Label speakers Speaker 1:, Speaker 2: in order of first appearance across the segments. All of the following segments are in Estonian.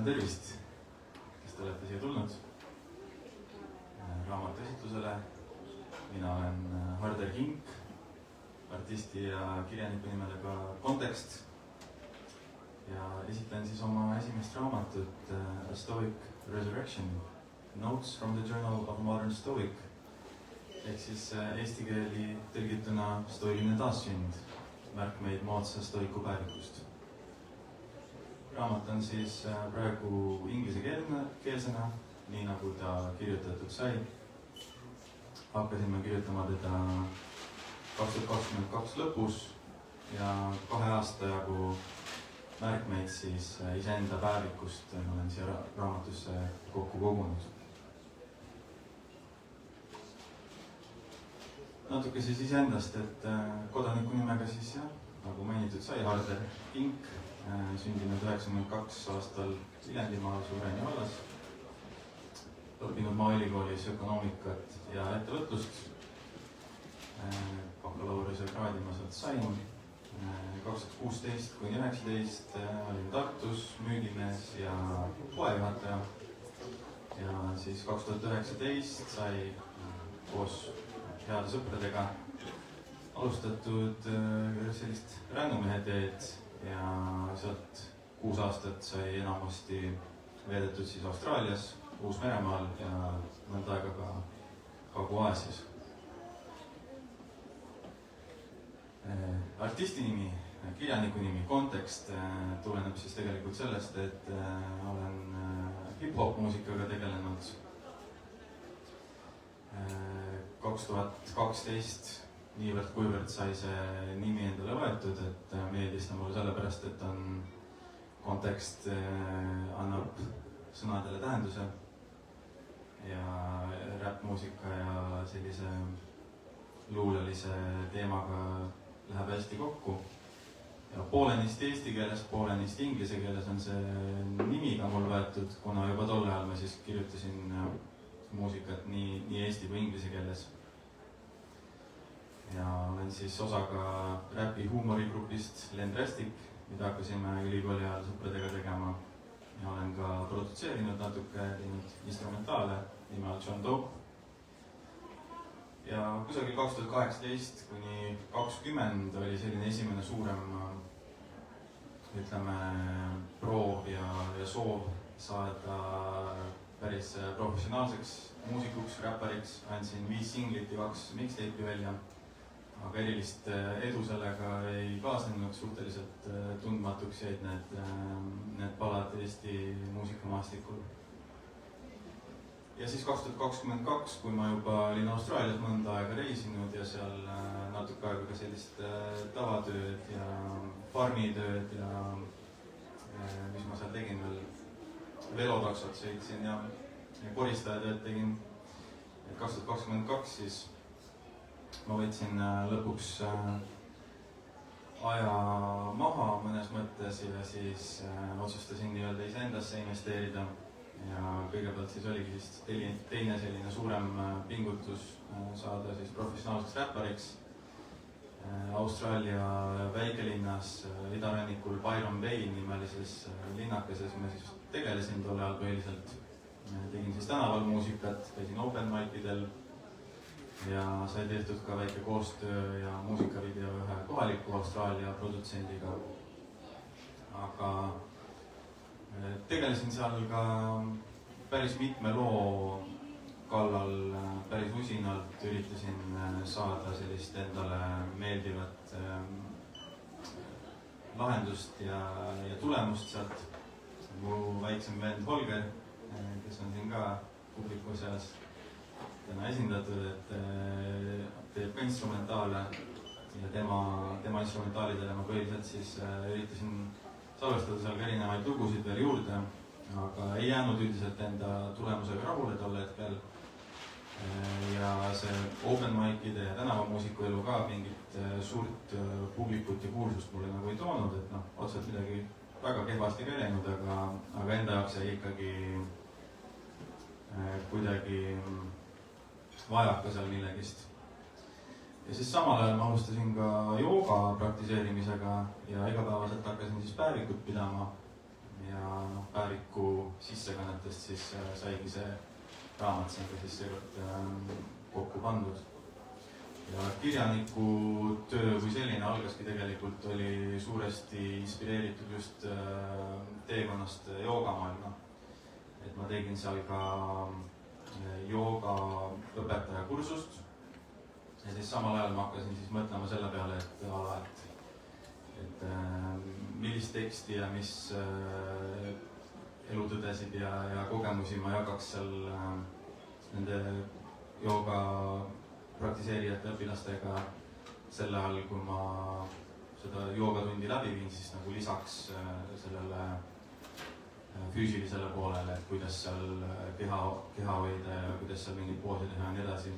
Speaker 1: No tervist, kes te olete siia tulnud raamatu esitlusele. Mina olen Harder Kink, artisti ja kirjaniku nimedega Kontekst ja esitlen siis oma esimest raamatut A Stoic Resurrection, Notes from the Journal of Modern Stoic ehk siis eesti keeli tõlgituna stoiline taassünd, märkmeid moodsa stoiku päevikust. Raamat on siis praegu inglisekeelsena, nii nagu ta kirjutatud sai. Hakkasime kirjutama teda 2022 lõpus ja 2 aasta jagu märkmeid siis iseenda päevikust olen siia raamatusse kokku kogunud. Natuke siis iseendast, et kodaniku nimega siis nagu mainitud sai, Harder Kink, sündinud 92 aastal Viljandimaal Suureni vallas. Õppinud Maaülikoolis ökonoomikat ja ettevõtlust. Bakalaureuse kraadi ma sealt sain. 2016–2019 olin Tartus müügimees ja poejuhataja. Ja siis 2019 sai koos heade sõpradega alustatud sellist rännumehe teed ja sealt 6 aastat sai enamasti veedetud siis Austraalias, Uus-Meremaal ja mõnda aega ka Kagu-Aasias. Artisti nimi, kirjaniku nimi, Kontekst tuleneb siis tegelikult sellest, et olen hip-hop muusikaga tegelenud 2012 niivõrd kuivõrd sai see nimi endale võetud, et meeldis ta mulle sellepärast, et kontekst annab sõnadele tähenduse ja räppmuusika ja sellise luulelise teemaga läheb hästi kokku. Ja poolenisti eesti keeles, poolenisti inglise keeles on see nimi ka mul võetud, kuna juba tol ajal ma siis kirjutasin muusikat nii eesti kui inglise keeles. Ja olen siis osa ka räpi huumorigrupist Lendrastic, mida hakkasime ülikooli ajal sõpradega tegema. Ja olen ka produtseerinud natuke, teinud instrumentaale nimel John Dope. Ja kusagil 2018–2020 oli selline esimene suurem, ütleme, proov ja soov saada päris professionaalseks muusikuks, räppariks. Andsin 5 singlit ja 2 mixtape'i välja, aga erilist edu sellega ei kaasnenud, suhteliselt tundmatuks jäid need palad Eesti muusikamaastikul. Ja siis 2022, kui ma juba olin Austraalias mõnda aega reisinud ja seal natuke aega ka sellist tavatööd ja farmitööd ja mis ma seal tegin veel, velotaksot sõitsin ja koristajatööd tegin. 2022 siis ma võtsin lõpuks aja maha mõnes mõttes ja siis otsustasin nii-öelda iseendasse investeerida. Ja kõigepealt siis oligi siis teine selline suurem pingutus saada siis professionaalseks räppariks. Austraalia väikelinnas idarannikul Byron Bay nimelises linnakeses ma siis tegelesin tol ajal põhiliselt. Tegin siis tänaval muusikat, käisin open mic'idel ja sai tehtud ka väike koostöö ja muusikavideo ühe kohaliku Austraalia produtsendiga. Aga tegelesin seal ka päris mitme loo kallal, päris usinalt üritasin saada sellist endale meeldivat lahendust ja tulemust sealt. Mu väiksem vend Holger, kes on siin ka publiku seas täna esindatud, et teeb ka instrumentaale ja tema instrumentaalidele ma põhiliselt siis üritasin salvestada seal ka erinevaid lugusid veel juurde, aga ei jäänud üldiselt enda tulemusega rahule tol hetkel. Ja see open mic'ide ja tänavamuusiku elu ka mingit suurt publikut ja kuulsust mulle nagu ei toonud, et otseselt midagi väga kehvasti ka ei läinud, aga enda jaoks jäi ikkagi kuidagi vajaka seal millegist. Ja siis samal ajal ma alustasin ka jooga praktiseerimisega ja igapäevaselt hakkasin siis päevikut pidama. ja noh, päeviku sissekannetest siis saigi see raamat sinna siis seekord kokku pandud. Ja kirjaniku töö kui selline algaski tegelikult, oli suuresti inspireeritud just teekonnast joogamaailma. Et ma tegin seal ka jooga õpetaja kursust ja siis samal ajal ma hakkasin siis mõtlema selle peale, et millist teksti ja mis elutõdesid ja kogemusi ma jagaks seal nende jooga praktiseerijate õpilastega sel ajal, kui ma seda joogatundi läbi viin, siis nagu lisaks sellele füüsilisele poolele, et kuidas seal keha hoida ja kuidas seal mingeid poose teha ja nii edasi.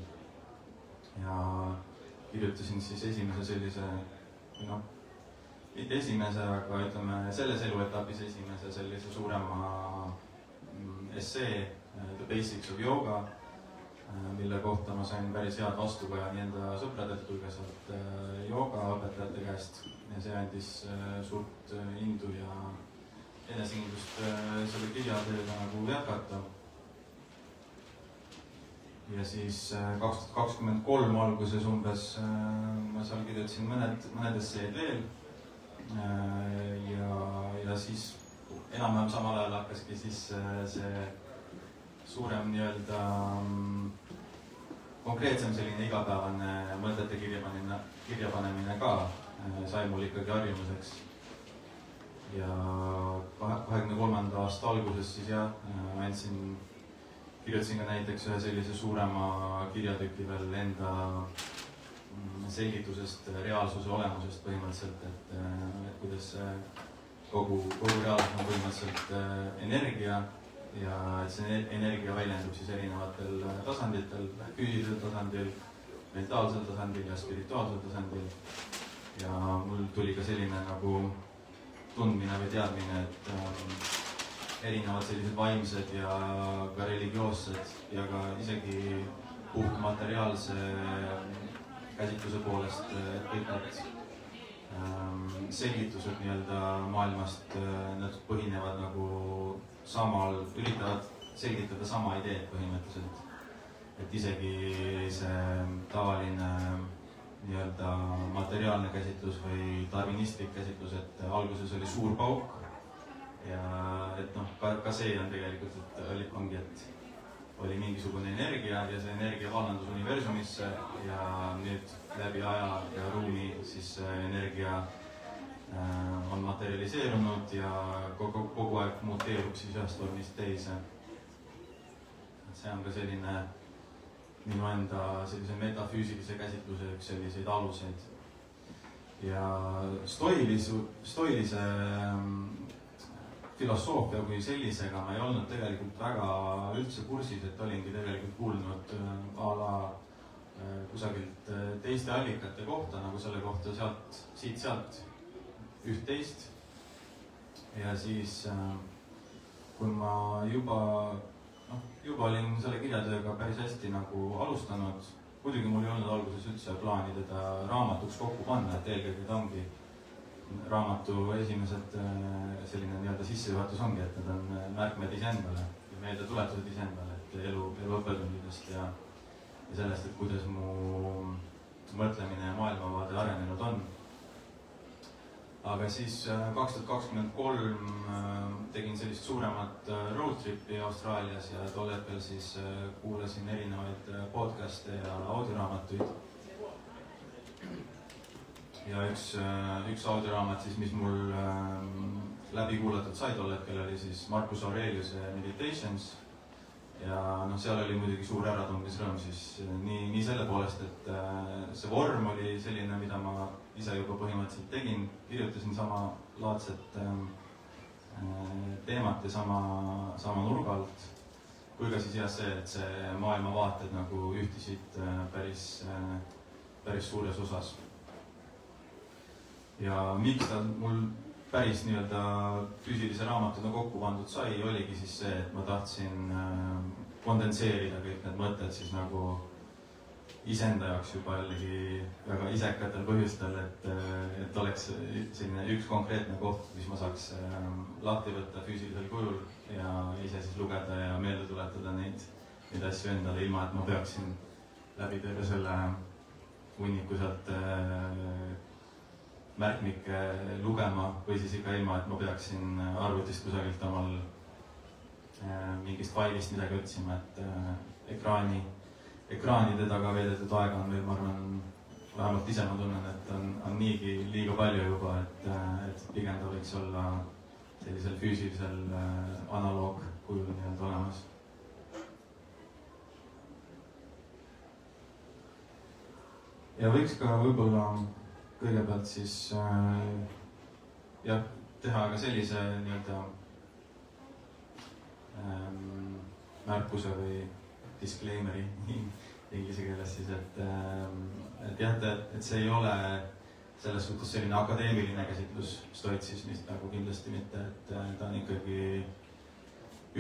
Speaker 1: Ja kirjutasin siis esimese sellise, noh, mitte esimese, aga ütleme selles eluetapis esimese sellise suurema essee The Basics of Yoga, mille kohta ma sain päris head vastukaja nii enda sõpradelt kui ka sealt joogaõpetajate käest ja see andis suurt indu ja enesekindlust selle kirjatööga nagu jätkata. Ja siis 2023 alguses umbes ma seal kirjutasin mõned esseed veel ja siis enam-vähem samal ajal hakkaski siis see suurem nii-öelda konkreetsem selline igapäevane mõtete kirjapanemine ka sai mul ikkagi harjumuseks. Ja 2023. aasta alguses siis kirjutasin ka näiteks ühe sellise suurema kirjatüki veel enda selgitusest reaalsuse olemusest põhimõtteliselt, et kuidas kogu reaalsus on põhimõtteliselt energia ja et see energia väljendub siis erinevatel tasanditel, füüsilisel tasandil, mentaalsel tasandil ja spirituaalsel tasandil. Ja mul tuli ka selline nagu tundmine või teadmine, et erinevad sellised vaimsed ja ka religioossed ja ka isegi puht materiaalse käsitluse poolest kõik need selgitused nii-öelda maailmast, need põhinevad nagu üritavad selgitada sama ideed põhimõtteliselt. Et isegi see tavaline nii-öelda materiaalne käsitlus või darwinistlik käsitlus, et alguses oli suur pauk ja et noh, ka see on tegelikult, et oli mingisugune energia ja see energia vallandus universumisse ja nüüd läbi aja ja ruumi siis energia on materialiseerunud ja kogu aeg muteerub siis ühest vormist teise. See on ka selline minu enda sellise metafüüsilise käsitluse üks selliseid aluseid. Ja stoilise filosoofia kui sellisega ma ei olnud tegelikult väga üldse kursis, et olingi tegelikult kuulnud kusagilt teiste allikate kohta, nagu selle kohta siit-sealt üht-teist. Ja siis, kui ma juba olin selle kirjatööga päris hästi nagu alustanud, muidugi mul ei olnud alguses üldse plaani teda raamatuks kokku panna, et eelkõige ta ongi raamatu esimesed selline nii-öelda sissejuhatus ongi, et need on märkmed iseendale ja meelde tuletused iseendale, et elu õppetundidest ja sellest, et kuidas mu mõtlemine ja maailmavaade arenenud on. Aga siis 2023 tegin sellist suuremat road tripi Austraalias ja tol hetkel siis kuulasin erinevaid podcaste ja audioraamatuid. Ja üks audioraamat siis, mis mul läbi kuulatud sai tol hetkel, oli siis Marcus Aureliuse Meditations. Ja seal oli muidugi suur äratundmisrõõm siis nii selle poolest, et see vorm oli selline, mida ma ise juba põhimõtteliselt tegin, kirjutasin samalaadset teemat ja sama nurga alt, kui ka siis see, et see maailmavaated nagu ühtisid päris suures osas. Ja miks ta mul päris nii-öelda füüsilise raamatuna kokku pandud sai, oligi siis see, et ma tahtsin kondenseerida kõik need mõtted siis nagu iseenda jaoks juba jällegi väga isekatel põhjustel, et oleks selline üks konkreetne koht, mis ma saaks lahti võtta füüsilisel kujul ja ise siis lugeda ja meelde tuletada neid asju endale, ilma et ma peaksin läbi terve selle hunniku sealt märkmikke lugema või siis ikka ilma, et ma peaksin arvutist kusagilt omal mingist failist midagi otsima, et ekraanide taga veedetud aega on veel, ma arvan, vähemalt ise ma tunnen, et on niigi liiga palju juba, et pigem ta võiks olla sellisel füüsilisel analoogkujul nii-öelda olemas. Ja võiks ka võib-olla kõigepealt siis teha ka sellise nii-öelda märkuse või disclaimeri inglise keeles siis, et see ei ole selles suhtes selline akadeemiline käsitlus stoitsismist nagu kindlasti mitte, et ta on ikkagi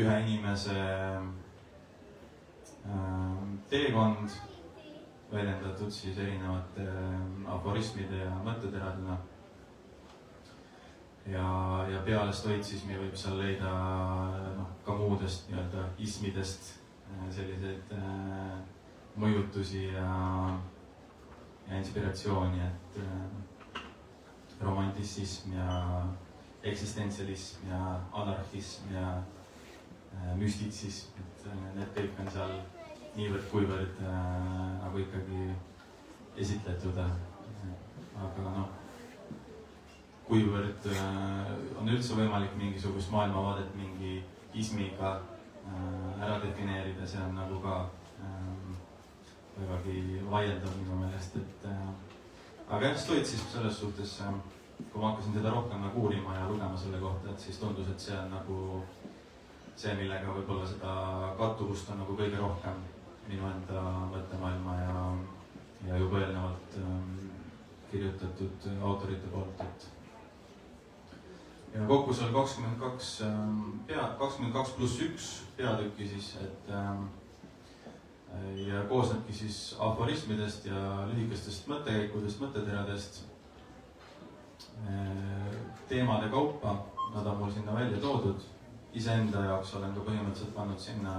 Speaker 1: ühe inimese teekond väljendatud siis erinevate aforismide ja mõtteteradena. Ja peale stoitsismi võib seal leida ka muudest nii-öelda ismidest selliseid mõjutusi ja inspiratsiooni, et romantissism ja eksistentsialism ja anarhism ja müstitsism, et need kõik on seal niivõrd-kuivõrd nagu ikkagi esitletud, aga kuivõrd on üldse võimalik mingisugust maailmavaadet mingi ismiga ära defineerida, see on nagu ka vägagi vaieldav minu meelest, aga jah, stoitsism selles suhtes, kui ma hakkasin seda rohkem nagu uurima ja lugema selle kohta, et siis tundus, et see on nagu see, millega võib-olla seda kattuvust on nagu kõige rohkem minu enda mõttemaailma ja juba eelnevalt kirjutatud autorite poolt, ja kokku seal 22 pluss 1 peatükki siis, ja koosnebki siis aforismidest ja lühikestest mõttekäikudest, mõtteteradest teemade kaupa. Nad on mul sinna välja toodud. Iseenda jaoks olen ka põhimõtteliselt pannud sinna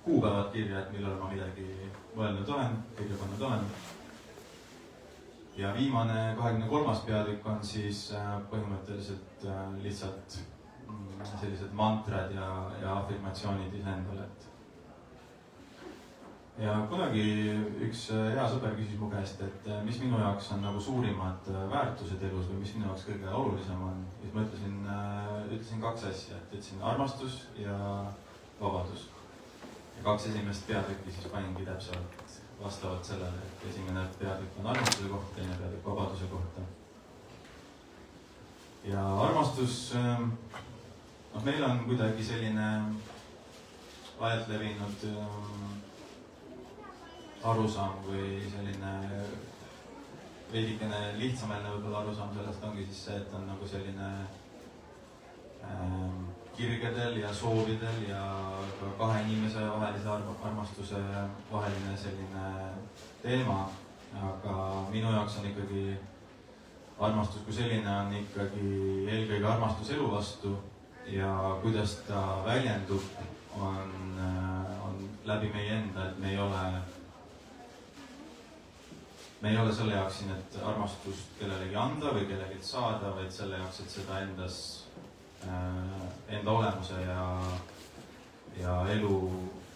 Speaker 1: kuupäevad kirja, et millal ma midagi mõelnud olen, kirja pannud olen. Ja viimane 23. peatükk on siis põhimõtteliselt lihtsalt sellised mantrad ja afirmatsioonid iseendale. Ja kunagi üks hea sõber küsis mu käest, et mis minu jaoks on nagu suurimad väärtused elus või mis minu jaoks kõige olulisem on. Siis ma ütlesin kaks asja, et ütlesin armastus ja vabadus. Ja kaks esimest peatükki siis paningi täpselt vastavalt sellele, et esimene peatükk on armastuse kohta, teine peatükk vabaduse kohta. Ja armastus, meil on kuidagi selline laialt levinud arusaam või selline veidikene lihtsameelne võib-olla arusaam sellest ongi siis see, et on nagu selline kirgedel ja soovidel ja ka kahe inimese vahelise armastuse vaheline selline teema, aga minu jaoks on ikkagi armastus kui selline on ikkagi eelkõige armastus elu vastu ja kuidas ta väljendub on läbi meie enda, et me ei ole selle jaoks siin, et armastust kellelegi anda või kellelegi saada, vaid selle jaoks, et seda enda olemuse ja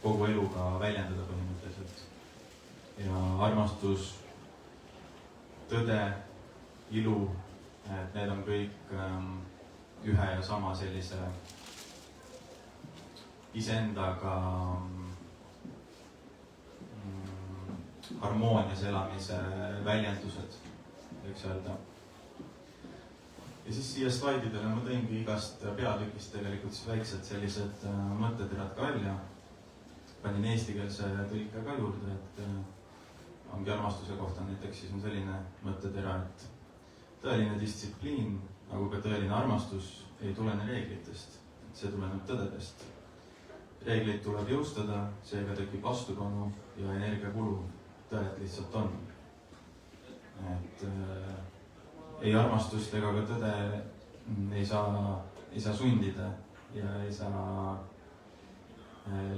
Speaker 1: kogu eluga väljendada põhimõtteliselt. Ja armastus, tõde, ilu, et need on kõik ühe ja sama sellise iseendaga harmoonias elamise väljendused, võiks öelda. Ja siis siia slaididele ma tõingi igast peatükist tegelikult siis väiksed sellised mõtteterad ka välja. Panin eestikeelse tõlke ka juurde, et ongi armastuse kohta näiteks siis on selline mõttetera, et tõeline distsipliin, nagu ka tõeline armastus ei tulene reeglitest, see tuleneb tõdedest. Reegleid tuleb jõustada, seega tekib vastupanu ja energiakulu. tõed lihtsalt on. Et ei armastust ega ka tõde ei saa sundida ja ei saa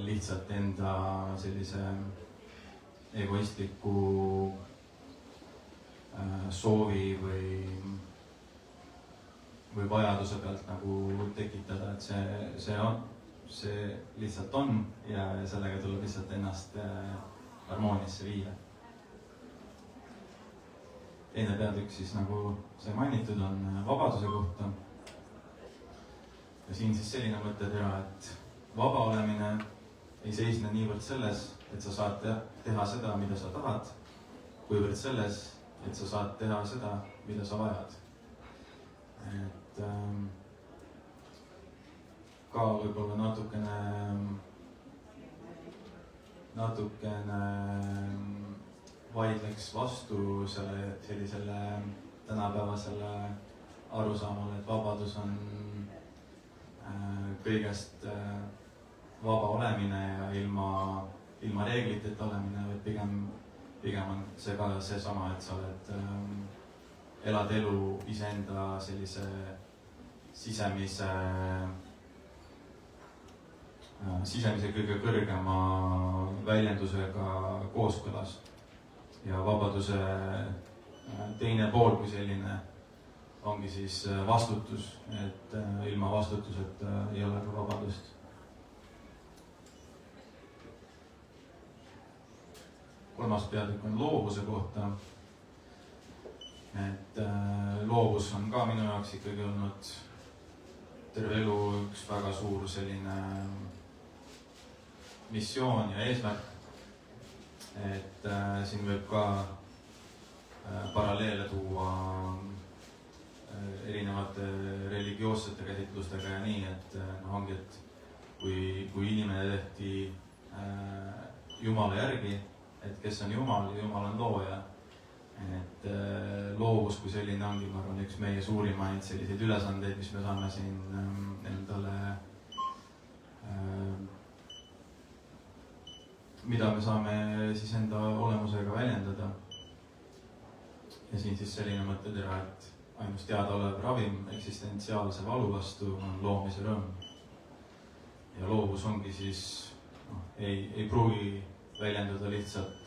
Speaker 1: lihtsalt enda sellise egoistliku soovi või vajaduse pealt nagu tekitada, et see lihtsalt on ja sellega tuleb lihtsalt ennast harmooniasse viia. Teine peatükk siis, nagu sai mainitud, on vabaduse kohta. Ja siin siis selline mõttetera, et vaba olemine ei seisne niivõrd selles, et sa saad teha seda, mida sa tahad, kuivõrd selles, et sa saad teha seda, mida sa vajad. Et ka võib-olla natukene vaidleks vastu sellisele tänapäevasele arusaamale, et vabadus on kõigest vaba olemine ja ilma reegliteta olemine, vaid pigem on see ka seesama, et sa elad elu iseenda sellise sisemise kõige kõrgema väljendusega kooskõlas. Ja vabaduse teine pool kui selline ongi siis vastutus, et ilma vastutuseta ei ole ka vabadust. Kolmas peatükk on loovuse kohta. Et loovus on ka minu jaoks ikkagi olnud terve elu üks väga suur selline missioon ja eesmärk. Et siin võib ka paralleele tuua erinevate religioossete käsitlustega ja nii, et ongi, et kui inimene tehti Jumala järgi, et kes on Jumal on looja. Et loovus kui selline ongi, ma arvan, üks meie suurimaid selliseid ülesandeid, mis me saame siin endale, mida me saame siis enda olemusega väljendada. Ja siin siis selline mõttetera, et ainus teadaolev ravim eksistentsiaalse valu vastu on loomise rõõm. Ja loovus ongi siis, ei pruugi väljenduda lihtsalt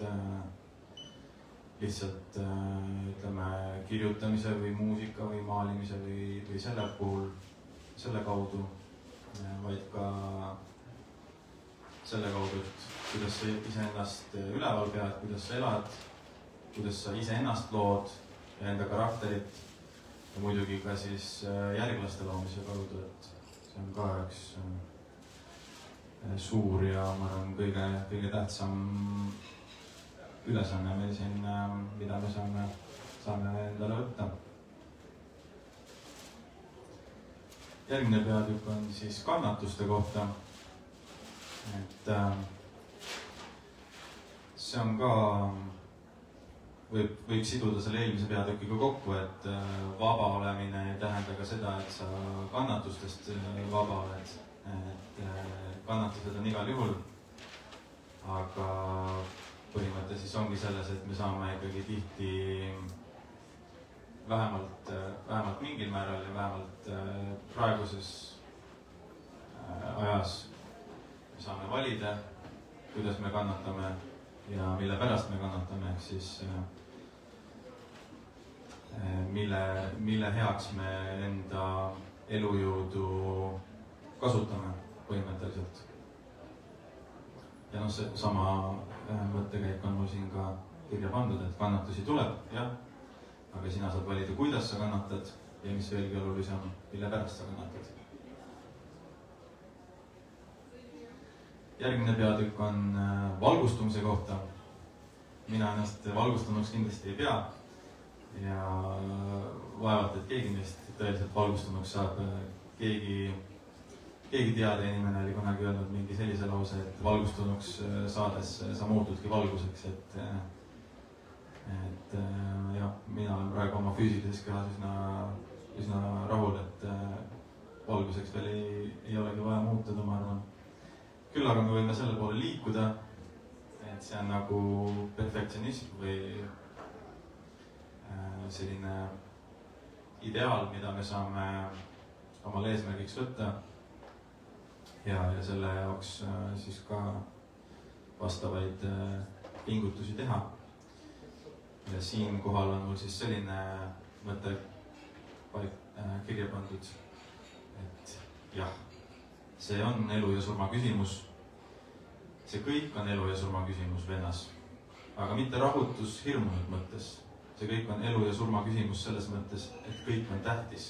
Speaker 1: ütleme kirjutamise või muusika või maalimise või selle kaudu, vaid ka selle kaudu, et kuidas sa iseennast üleval pead, kuidas sa elad, kuidas sa iseennast lood ja enda karakterit ja muidugi ka siis järglaste loomise kaudu, et see on ka üks suur ja ma arvan kõige tähtsam ülesanne meil siin, mida me saame endale võtta. Järgmine peatükk on siis kannatuste kohta. Et see on ka, võib siduda selle eelmise peatükiga kokku, et vaba olemine ei tähenda ka seda, et sa kannatustest vaba oled. Et kannatused on igal juhul, aga põhimõte siis ongi selles, et me saame ikkagi tihti vähemalt mingil määral ja vähemalt praeguses ajas me saame valida, kuidas me kannatame ja mille pärast me kannatame, ehk siis mille heaks me enda elujõudu kasutame põhimõtteliselt. Ja see sama mõttekäik on mul siin ka kirja pandud, et kannatusi tuleb, jah, aga sina saad valida, kuidas sa kannatad ja mis veelgi olulisem, mille pärast sa kannatad. Järgmine peatükk on valgustumise kohta. Mina ennast valgustunuks kindlasti ei pea ja vaevalt, et keegi neist tõeliselt valgustunuks saab. Keegi teada inimene oli kunagi öelnud mingi sellise lause, et valgustunuks saades sa muutudki valguseks, et jah, mina olen praegu oma füüsilises kehas üsna rahul, et valguseks veel ei olegi vaja muutuda, ma arvan. Küll aga me võime selle poole liikuda, et see on nagu perfektsionism või selline ideaal, mida me saame omale eesmärgiks võtta ja selle jaoks siis ka vastavaid pingutusi teha. Ja siinkohal on mul siis selline mõte kirja pandud, et jah, see on elu ja surma küsimus. See kõik on elu ja surma küsimus vennas, aga mitte rahutus hirmunud mõttes. See kõik on elu ja surma küsimus selles mõttes, et kõik on tähtis.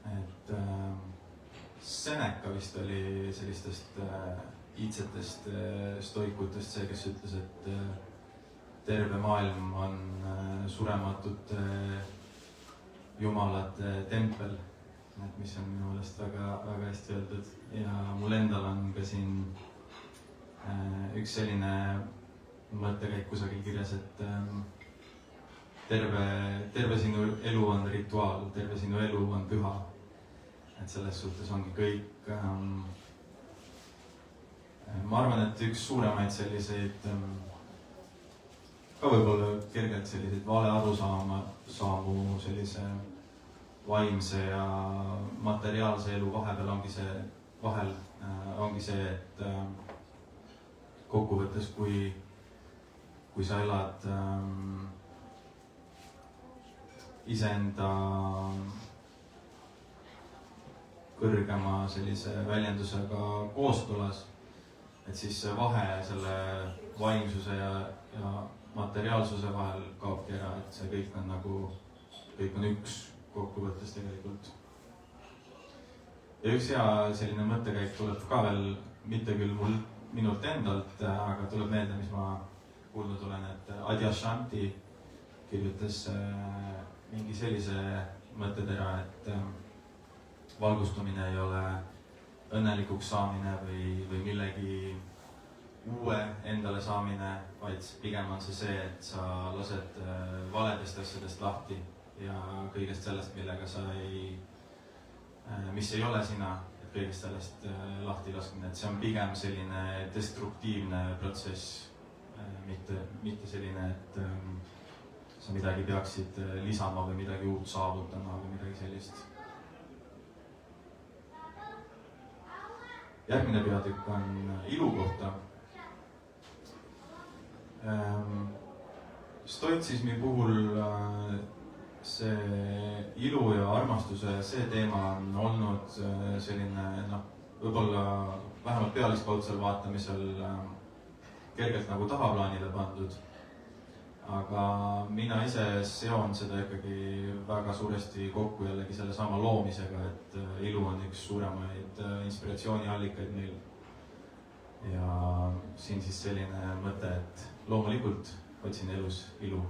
Speaker 1: Et Seneca vist oli sellistest iidsetest stoikutest see, kes ütles, et terve maailm on surematute jumalate tempel, mis on minu meelest väga hästi öeldud. Ja mul endal on ka siin üks selline mõttekäik kusagil kirjas, et terve sinu elu on rituaal, terve sinu elu on püha. Et selles suhtes ongi kõik. Ma arvan, et üks suuremaid selliseid ka võib-olla kergelt selliseid vale arusaamu sellise vaimse ja materiaalse elu vahel ongi see, et kokkuvõttes, kui sa elad iseenda kõrgema sellise väljendusega kooskõlas, et siis see vahe selle vaimsuse ja materiaalsuse vahel kaobki ära, et see kõik on üks kokkuvõttes tegelikult. Ja üks hea selline mõttekäik tuleb ka veel, mitte küll minult endalt, aga tuleb meelde, mis ma kuulnud olen, et Adyashanti kirjutas mingi sellise mõttetera, et valgustumine ei ole õnnelikuks saamine või millegi uue endale saamine, vaid pigem on see, et sa lased valedest asjadest lahti ja kõigest sellest, mis ei ole sina, et kõigest sellest lahti laskmine, et see on pigem selline destruktiivne protsess, mitte selline, et sa midagi peaksid lisama või midagi uut saavutama või midagi sellist. Järgmine peatükk on ilu kohta. Stoitsismi puhul see ilu ja armastuse see teema on olnud selline, võib-olla vähemalt pealiskaudsel vaatamisel kergelt nagu tahaplaanile pandud. Aga mina ise seon seda ikkagi väga suuresti kokku jällegi selle sama loomisega, et ilu on üks suuremaid inspiratsiooniallikaid meil. Ja siin siis selline mõte, et loomulikult otsin elus ilu.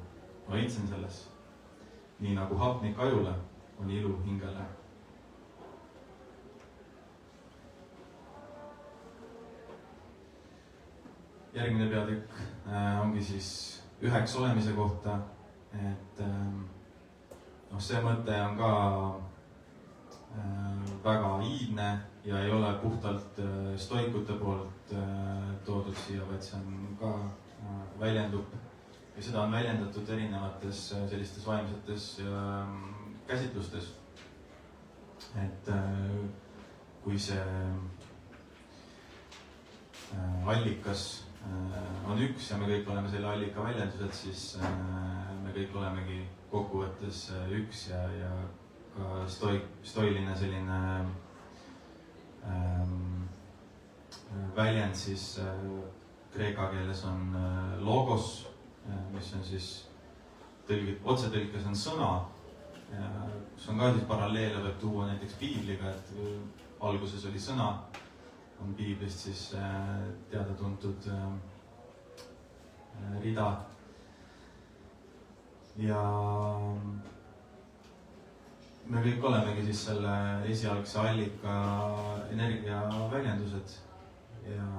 Speaker 1: Ma õitsen selles. Nii nagu hapnik ajule on ilu hingele. Järgmine peatükk ongi siis üheks olemise kohta, et see mõte on ka väga iidne ja ei ole puhtalt stoikute poolt toodud siia, vaid see on ka väljendub ja seda on väljendatud erinevates sellistes vaimsetes käsitlustes. Et kui see allikas on üks ja me kõik oleme selle allika väljendused, siis me kõik olemegi kokkuvõttes üks ja ka stoiline selline väljend siis kreeka keeles on logos, mis on siis otsetõlkes on sõna, kus on ka siis paralleele võib tuua näiteks piibliga, et alguses oli sõna, on piiblist siis teada-tuntud rida. Ja me kõik olemegi siis selle esialgse allika energia väljendused ja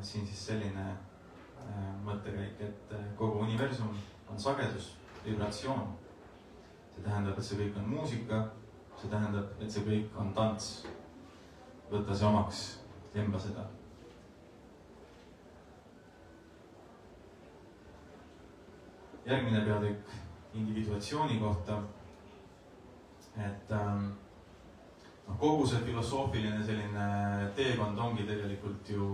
Speaker 1: siin siis selline mõttekäik, et kogu universum on sagedus, vibratsioon. See tähendab, et see kõik on muusika, see tähendab, et see kõik on tants. Võta see omaks. Emba seda. järgmine peatükk individuatsiooni kohta. Et kogu see filosoofiline selline teekond ongi tegelikult ju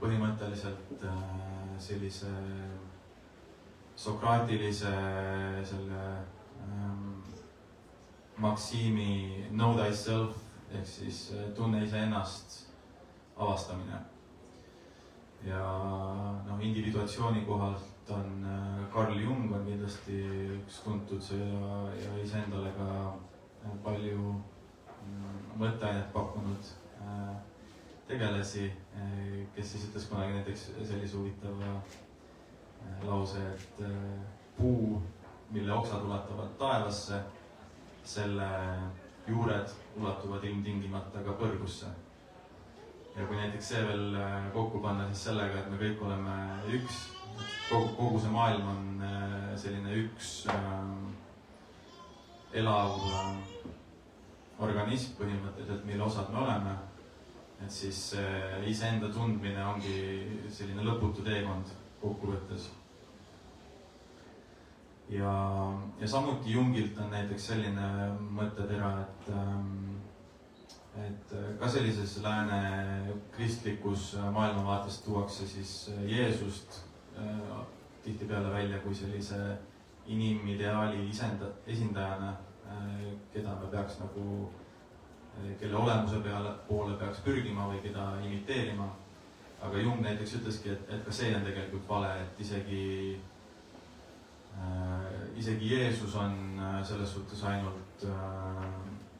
Speaker 1: põhimõtteliselt sellise sokraatilise selle maksiimi know thyself ehk siis tunne iseennast avastamine. Ja individuatsiooni kohalt on Carl Jung on kindlasti üks tuntud ja iseendale ka palju mõtteainet pakkunud tegelasi, kes siis ütles kunagi näiteks sellise huvitava lause, et puu, mille oksad ulatuvad taevasse, selle juured ulatuvad ilmtingimata ka põrgusse. Ja kui näiteks see veel kokku panna siis sellega, et me kõik oleme üks, kogu see maailm on selline üks elav organism põhimõtteliselt, mille osad me oleme, et siis iseenda tundmine ongi selline lõputu teekond kokkuvõttes. Ja samuti Jungilt on näiteks selline mõttetera, et ka sellises lääne kristlikus maailmavaates tuuakse siis Jeesust tihtipeale välja kui sellise inimideaali esindajana, keda me peaks nagu, kelle olemuse poole peaks pürgima või keda imiteerima. Aga Jung näiteks ütleski, et ka see on tegelikult vale, et isegi Jeesus on selles suhtes ainult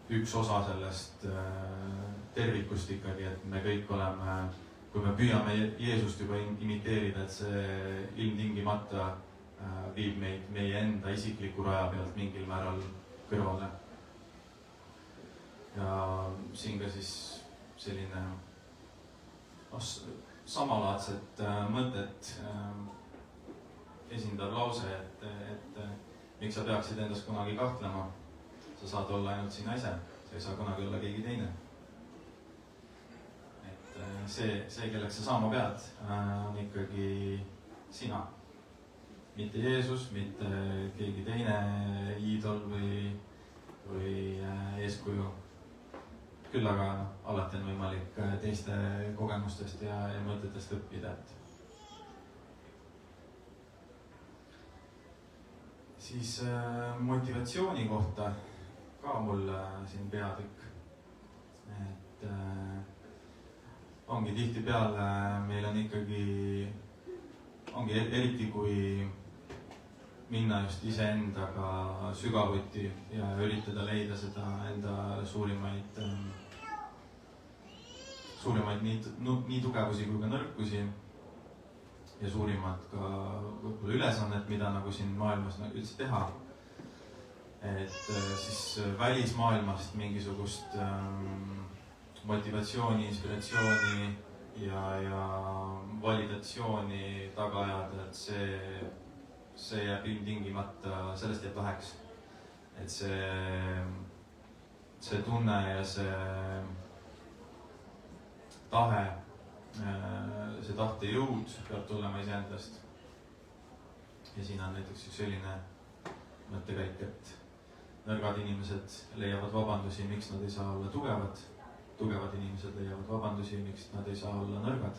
Speaker 1: üks osa sellest tervikust ikkagi, et me kõik oleme, kui me püüame Jeesust juba imiteerida, et see ilmtingimata viib meid meie enda isikliku raja pealt mingil määral kõrvale. Ja siin ka siis selline samalaadset mõtet esindav lause, et miks sa peaksid endast kunagi kahtlema. Sa saad olla ainult sina ise, sa ei saa kunagi olla keegi teine. Et see, kelleks sa saama pead, on ikkagi sina. Mitte Jeesus, mitte keegi teine iidol või eeskuju. Küll aga alati on võimalik teiste kogemustest ja mõtetest õppida. Siis motivatsiooni kohta ka mul siin peatükk. Et ongi tihtipeale meil on ikkagi, ongi eriti kui minna just iseendaga sügavuti ja üritada leida seda enda suurimaid nii tugevusi kui ka nõrkusi ja suurimat ka võib-olla ülesannet, mida nagu siin maailmas üldse teha. Et siis välismaailmast mingisugust motivatsiooni, inspiratsiooni ja validatsiooni taga ajada, et see jääb ilmtingimata, sellest jääb väheks. Et see tunne ja see tahe, see tahtejõud peab tulema iseendast. Ja siin on näiteks üks selline mõttekäik, et nõrgad inimesed leiavad vabandusi, miks nad ei saa olla tugevad. Tugevad inimesed leiavad vabandusi, miks nad ei saa olla nõrgad.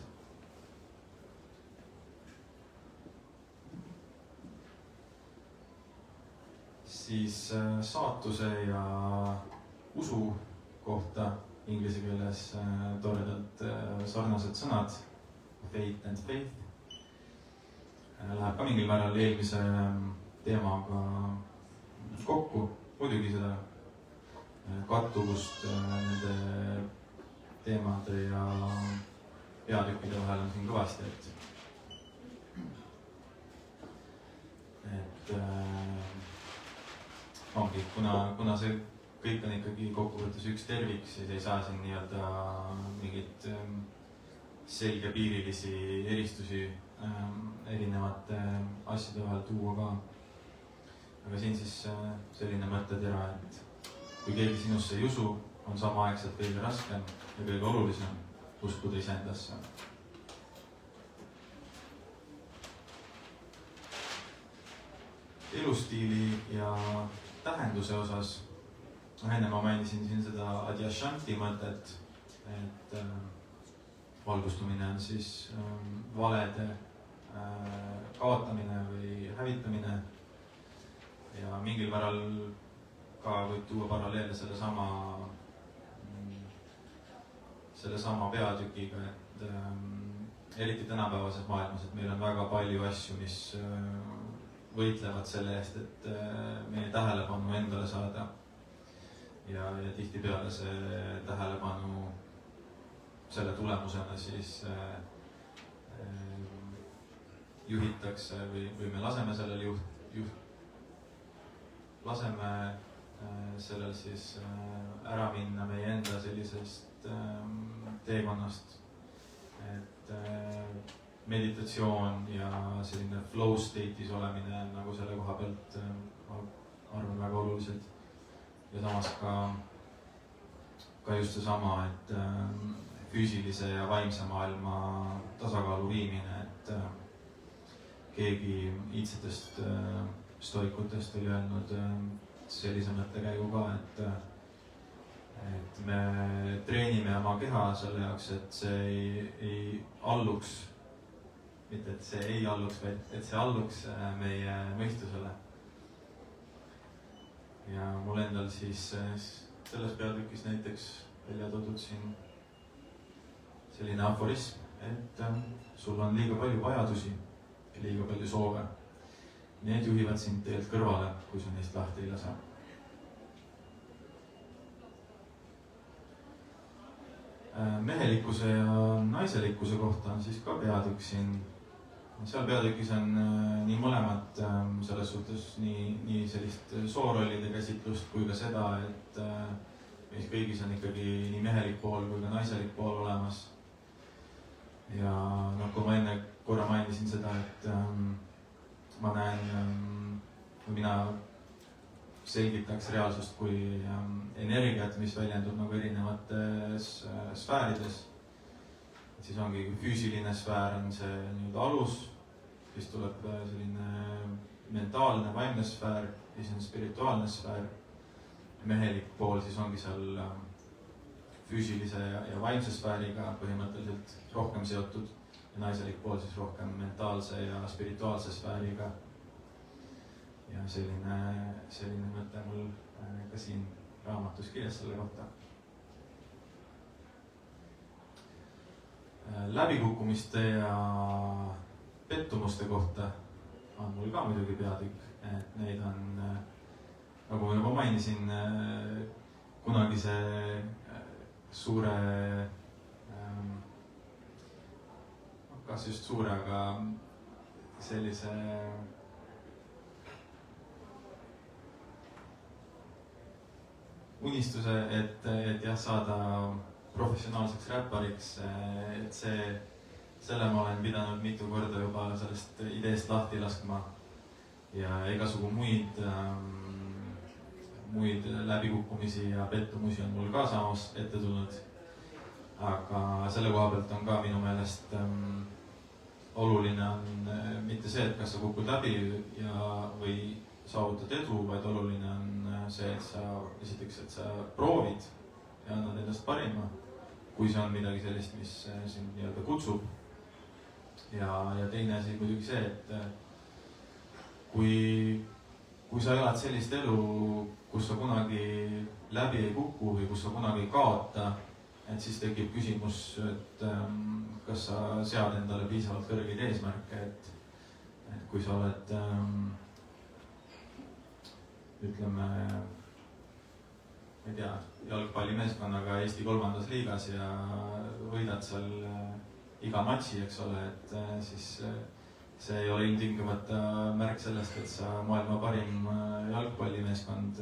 Speaker 1: Siis saatuse ja usu kohta inglise keeles toredalt sarnased sõnad, faith and faith. Läheb ka mingil määral eelmise teemaga kokku, muidugi seda kattuvust nende teemade ja peatükkide vahel on siin kõvasti, et ongi, kuna see kõik on ikkagi kokkuvõttes üks tervik, siis ei saa siin nii-öelda mingit selgepiirilisi eristusi erinevate asjade vahel tuua ka. Aga siin siis selline mõttetera, et kui keegi sinusse ei usu, on samaaegselt kõige raskem ja kõige olulisem uskuda iseendasse. elustiili ja tähenduse osas. Enne ma mainisin siin seda adyashanti mõtet, et valgustumine on siis valede kaotamine või hävitamine. Ja mingil määral ka võib tuua paralleele sellesama peatükiga, et eriti tänapäevases maailmas, et meil on väga palju asju, mis võitlevad selle eest, et meie tähelepanu endale saada. Ja tihtipeale see tähelepanu selle tulemusena siis juhitakse või me laseme sellel laseme sellel siis ära minna meie enda sellisest teekonnast, et meditatsioon ja selline flow state'is olemine nagu selle koha pealt arvan väga oluliselt. Ja samas ka just seesama, et füüsilise ja vaimse maailma tasakaalu viimine, et keegi iidsetest stoikutest oli öelnud sellise mõttekäigu ka, et me treenime oma keha selle jaoks, et see ei alluks, mitte et see ei alluks, vaid et see alluks meie mõistusele. Ja mul endal siis selles peatükis näiteks välja toodud siin selline aforism, et sul on liiga palju vajadusi ja liiga palju soove. Need juhivad sind teelt kõrvale, kui sa neist lahti ei lase. Mehelikkuse ja naiselikkuse kohta on siis ka peatükk siin. Seal peatükis on nii mõlemad selles suhtes nii sellist soorollide käsitlust kui ka seda, et meis kõigis on ikkagi nii mehelik pool kui ka naiselik pool olemas. Ja kui ma enne korra mainisin seda, et ma näen, kui mina selgitaks reaalsust kui energiat, mis väljendub nagu erinevates sfäärides, siis ongi füüsiline sfäär on see nii-öelda alus, siis tuleb selline mentaalne, vaimne sfäär, siis on spirituaalne sfäär. Mehelik pool siis ongi seal füüsilise ja vaimse sfääriga põhimõtteliselt rohkem seotud ja naiselik pool siis rohkem mentaalse ja spirituaalse sfääriga. Ja selline mõte mul ka siin raamatus kirjas selle kohta. Läbikukkumiste ja pettumuste kohta on mul ka muidugi peatükk, et neid on, nagu ma juba mainisin, kunagise suure, kas just suure, aga sellise unistuse, et jah, saada professionaalseks räppariks, et selle ma olen pidanud mitu korda juba sellest ideest lahti laskma ja igasugu muid läbikukkumisi ja pettumusi on mul ka samas ette tulnud. Aga selle koha pealt on ka minu meelest oluline on mitte see, et kas sa kukud läbi või saavutad edu, vaid oluline on see, et sa proovid ja annad endast parima, kui see on midagi sellist, mis sind nii-öelda kutsub. Ja teine asi muidugi see, et kui sa elad sellist elu, kus sa kunagi läbi ei kuku või kus sa kunagi ei kaota, et siis tekib küsimus, et kas sa sead endale piisavalt kõrgeid eesmärke, et kui sa oled, ütleme, ma ei tea, jalgpallimeeskonnaga Eesti 3. liigas ja võidad seal iga matši, eks ole, et siis see ei ole ilmtingimata märk sellest, et sa maailma parim jalgpallimeeskond,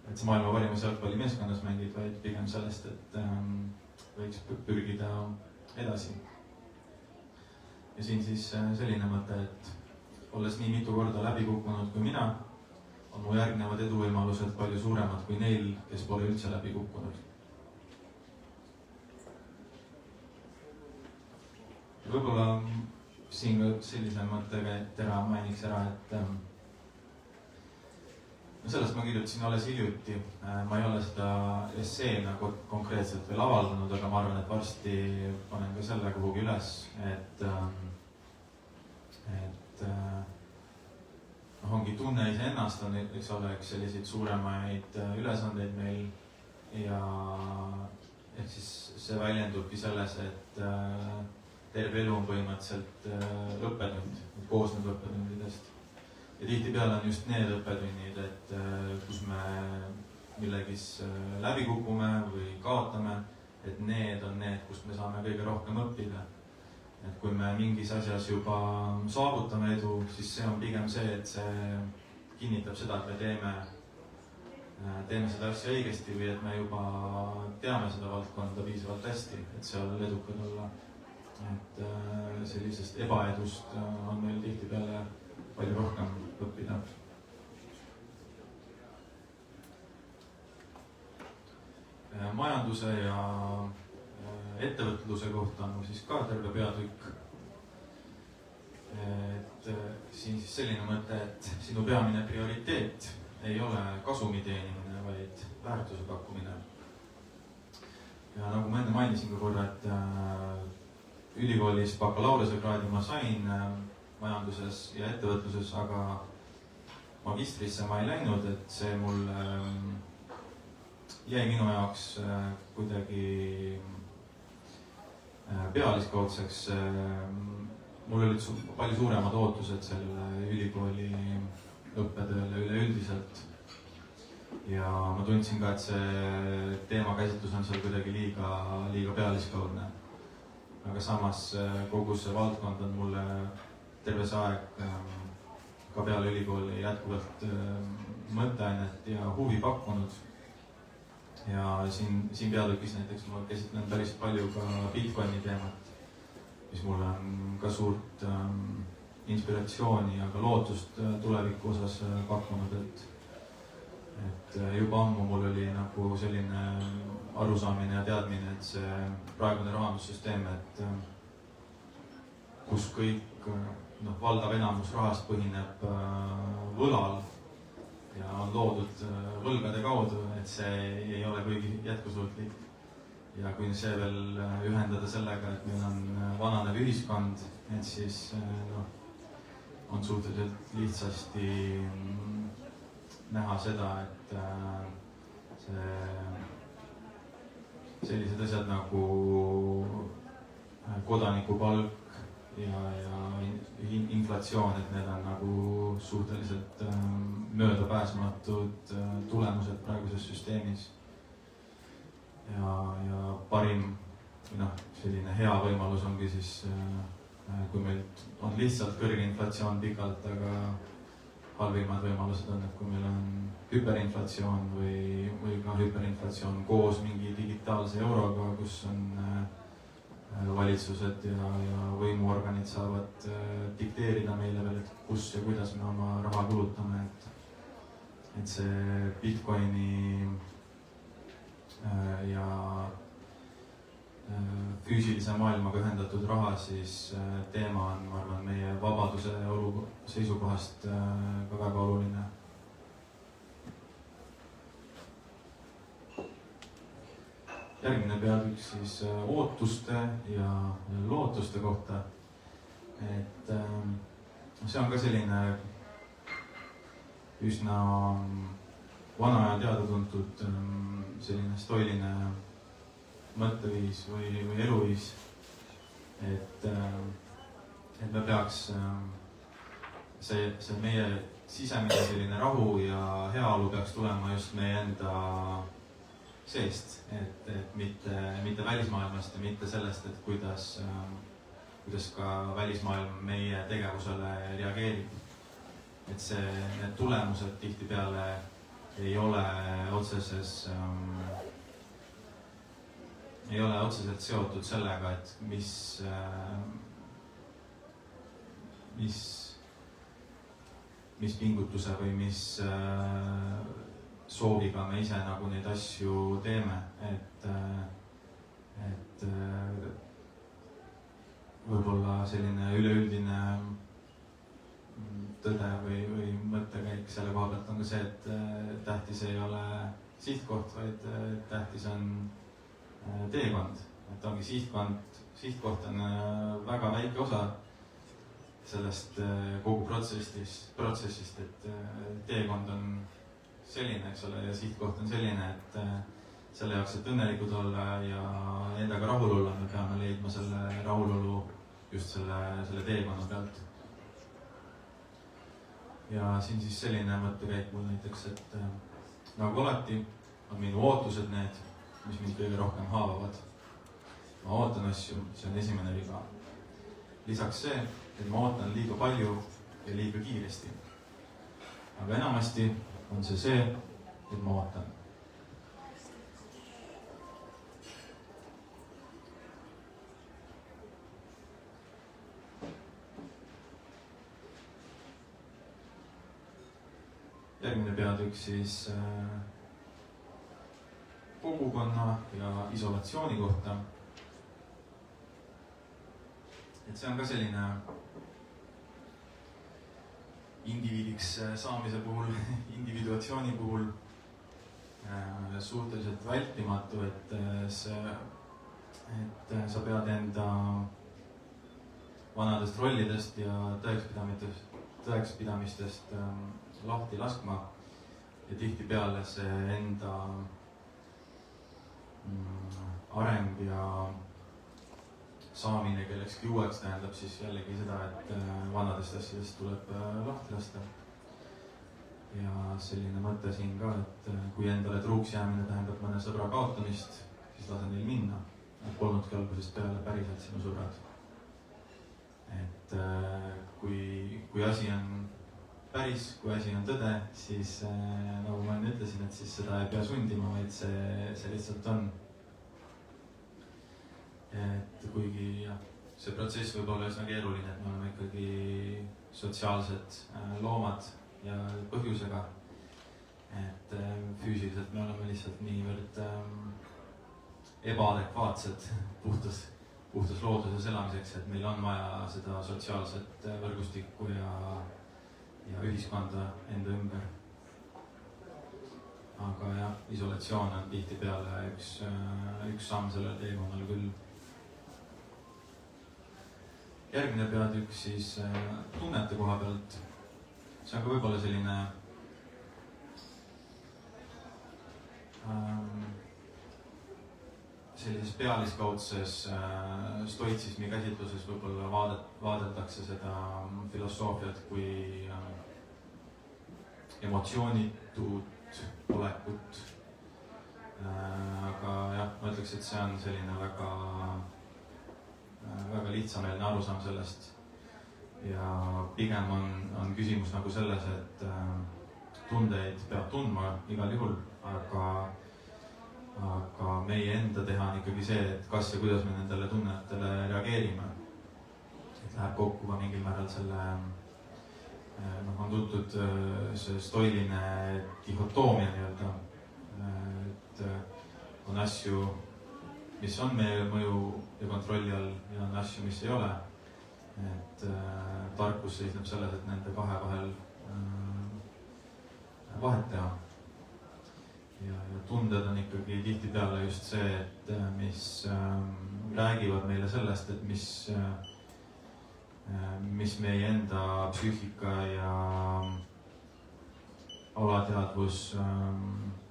Speaker 1: et sa maailma parimas jalgpallimeeskonnas mängid, vaid pigem sellest, et võiks pürgida edasi. Ja siin siis selline mõte, et olles nii mitu korda läbi kukkunud kui mina, on mu järgnevad eduvõimalused palju suuremad kui neil, kes pole üldse läbi kukkunud. Võib-olla siin ka sellise mõttega tera mainiks ära, et sellest ma kirjutasin alles hiljuti. Ma ei ole seda esseena konkreetselt veel avaldanud, aga ma arvan, et varsti panen ka selle kuhugi üles, et ongi tunne iseennast on, eks ole, üks selliseid suuremaid ülesandeid meil ja ehk siis see väljendubki selles, et terve elu on põhimõtteliselt õppetund, koosneb õppetundidest. Ja tihtipeale on just need õppetunnid, et kus me millegis läbi kukume või kaotame, et need on need, kust me saame kõige rohkem õppida. Et kui me mingis asjas juba saavutame edu, siis see on pigem see, et see kinnitab seda, et me teeme seda asja õigesti või et me juba teame seda valdkonda piisavalt hästi, et seal edukad olla. Et sellisest ebaedust on meil tihtipeale palju rohkem õppida. Majanduse ja ettevõtluse kohta on siis ka terve peatükk. Et siin siis selline mõte, et sinu peamine prioriteet ei ole kasumi teenimine, vaid väärtuse pakkumine. Ja nagu ma enne mainisin ka korra, et ülikoolis bakalaureusekraadi ma sain majanduses ja ettevõtluses, aga magistrisse ma ei läinud, et see mul jäi minu jaoks kuidagi pealiskaudseks. Mul olid palju suuremad ootused selle ülikooli õppetööle üleüldiselt. Ja ma tundsin ka, et see teemakäsitlus on seal kuidagi liiga pealiskaudne. Aga samas kogu see valdkond on mulle terve see aeg ka peale ülikooli jätkuvalt mõtteainet ja huvi pakkunud. Ja siin peatükis näiteks ma käsitlen päris palju ka Bitcoini teemat, mis mulle on ka suurt inspiratsiooni ja ka lootust tuleviku osas pakkunud, et juba ammu mul oli nagu selline arusaamine ja teadmine, et see praegune rahandussüsteem, et kus kõik valdav enamus rahast põhineb võlal ja on loodud võlgade kaudu, et see ei ole kuigi jätkusuutlik. Ja kui see veel ühendada sellega, et meil on vananev ühiskond, et siis on suhteliselt lihtsasti näha seda, et sellised asjad nagu kodanikupalk ja inflatsioon, et need on nagu suhteliselt möödapääsmatud tulemused praeguses süsteemis. Ja parim, selline hea võimalus ongi siis, kui meil on lihtsalt kõrge inflatsioon pikalt, aga halvimad võimalused on, et kui meil on hüperinflatsioon või ka hüperinflatsioon koos mingi digitaalse euroga, kus on valitsused ja võimuorganid saavad dikteerida meile veel, et kus ja kuidas me oma raha kulutame, et see Bitcoini ja füüsilise maailmaga ühendatud raha siis teema on, ma arvan, meie vabaduse seisukohast ka väga oluline. Järgmine peatükk siis ootuste ja lootuste kohta. Et see on ka selline üsna vana ja teada-tuntud selline stoiline mõtteviis või eluviis. Et me peaks see meie sisemine selline rahu ja heaolu peaks tulema just meie enda seest, et mitte välismaailmast ja mitte sellest, et kuidas ka välismaailm meie tegevusele reageerib. Et need tulemused tihtipeale ei ole otseselt seotud sellega, et mis pingutuse või mis sooviga me ise nagu neid asju teeme, et võib-olla selline üleüldine tõde või mõttekäik selle koha pealt pealt on ka see, et tähtis ei ole sihtkoht, vaid tähtis on teekond. Et ongi sihtkoht on väga väike osa sellest kogu protsessist, et teekond on selline, eks ole, ja sihtkoht on selline, et selle jaoks, et õnnelikud olla ja endaga rahul olla, me peame leidma selle rahulolu just selle teekonna pealt. Ja siin siis selline mõttekäik mul näiteks, et nagu alati on minu ootused need, mis mind kõige rohkem haavavad. Ma ootan asju, see on esimene viga. Lisaks see, et ma ootan liiga palju ja liiga kiiresti. Aga enamasti on see, et ma ootan. Järgmine peatükk siis kogukonna ja isolatsiooni kohta. Et see on ka selline indiviidiks saamise puhul, individuatsiooni puhul suhteliselt vältimatu, et sa pead enda vanadest rollidest ja tõekspidamistest lahti laskma ja tihtipeale see enda areng ja saamine kellekski uueks tähendab siis jällegi seda, et vanadest asjadest tuleb lahti lasta. Ja selline mõte siin ka, et kui endale truuks jäämine tähendab mõne sõbra kaotamist, siis lase neil minna. Nad polnudki algusest peale päriselt sinu sõbrad. Et kui asi on päris, kui asi on tõde, siis nagu ma enne ütlesin, et siis seda ei pea sundima, vaid see lihtsalt on. Et kuigi see protsess võib olla üsna keeruline, et me oleme ikkagi sotsiaalsed loomad ja põhjusega, et füüsiliselt me oleme lihtsalt niivõrd ebaadekvaatsed puhtas looduses elamiseks, et meil on vaja seda sotsiaalset võrgustikku ja ühiskonda enda ümber. Aga jah, isolatsioon on tihtipeale üks samm sellel teekonnal küll. Järgmine peatükk siis tunnete koha pealt. See on ka võib-olla selline sellises pealiskaudses stoitsismi käsitluses võib-olla vaadeldakse seda filosoofiat kui emotsioonitut olekut. Aga jah, ma ütleks, et see on selline väga lihtsameelne arusaam sellest. Ja pigem on küsimus nagu selles, et tundeid peab tundma igal juhul, aga meie enda teha on ikkagi see, et kas ja kuidas me nendele tunnetele reageerime. Et läheb kokku ka mingil määral selle, on tuntud see stoiline dihotoomia nii-öelda. Et on asju, mis on meie mõju ja kontrolli all ja on asju, mis ei ole. Et tarkus seisneb selles, et nende kahe vahel vahet teha. Ja tunded on ikkagi tihtipeale just see, et mis räägivad meile sellest, et mis meie enda psüühika ja alateadvus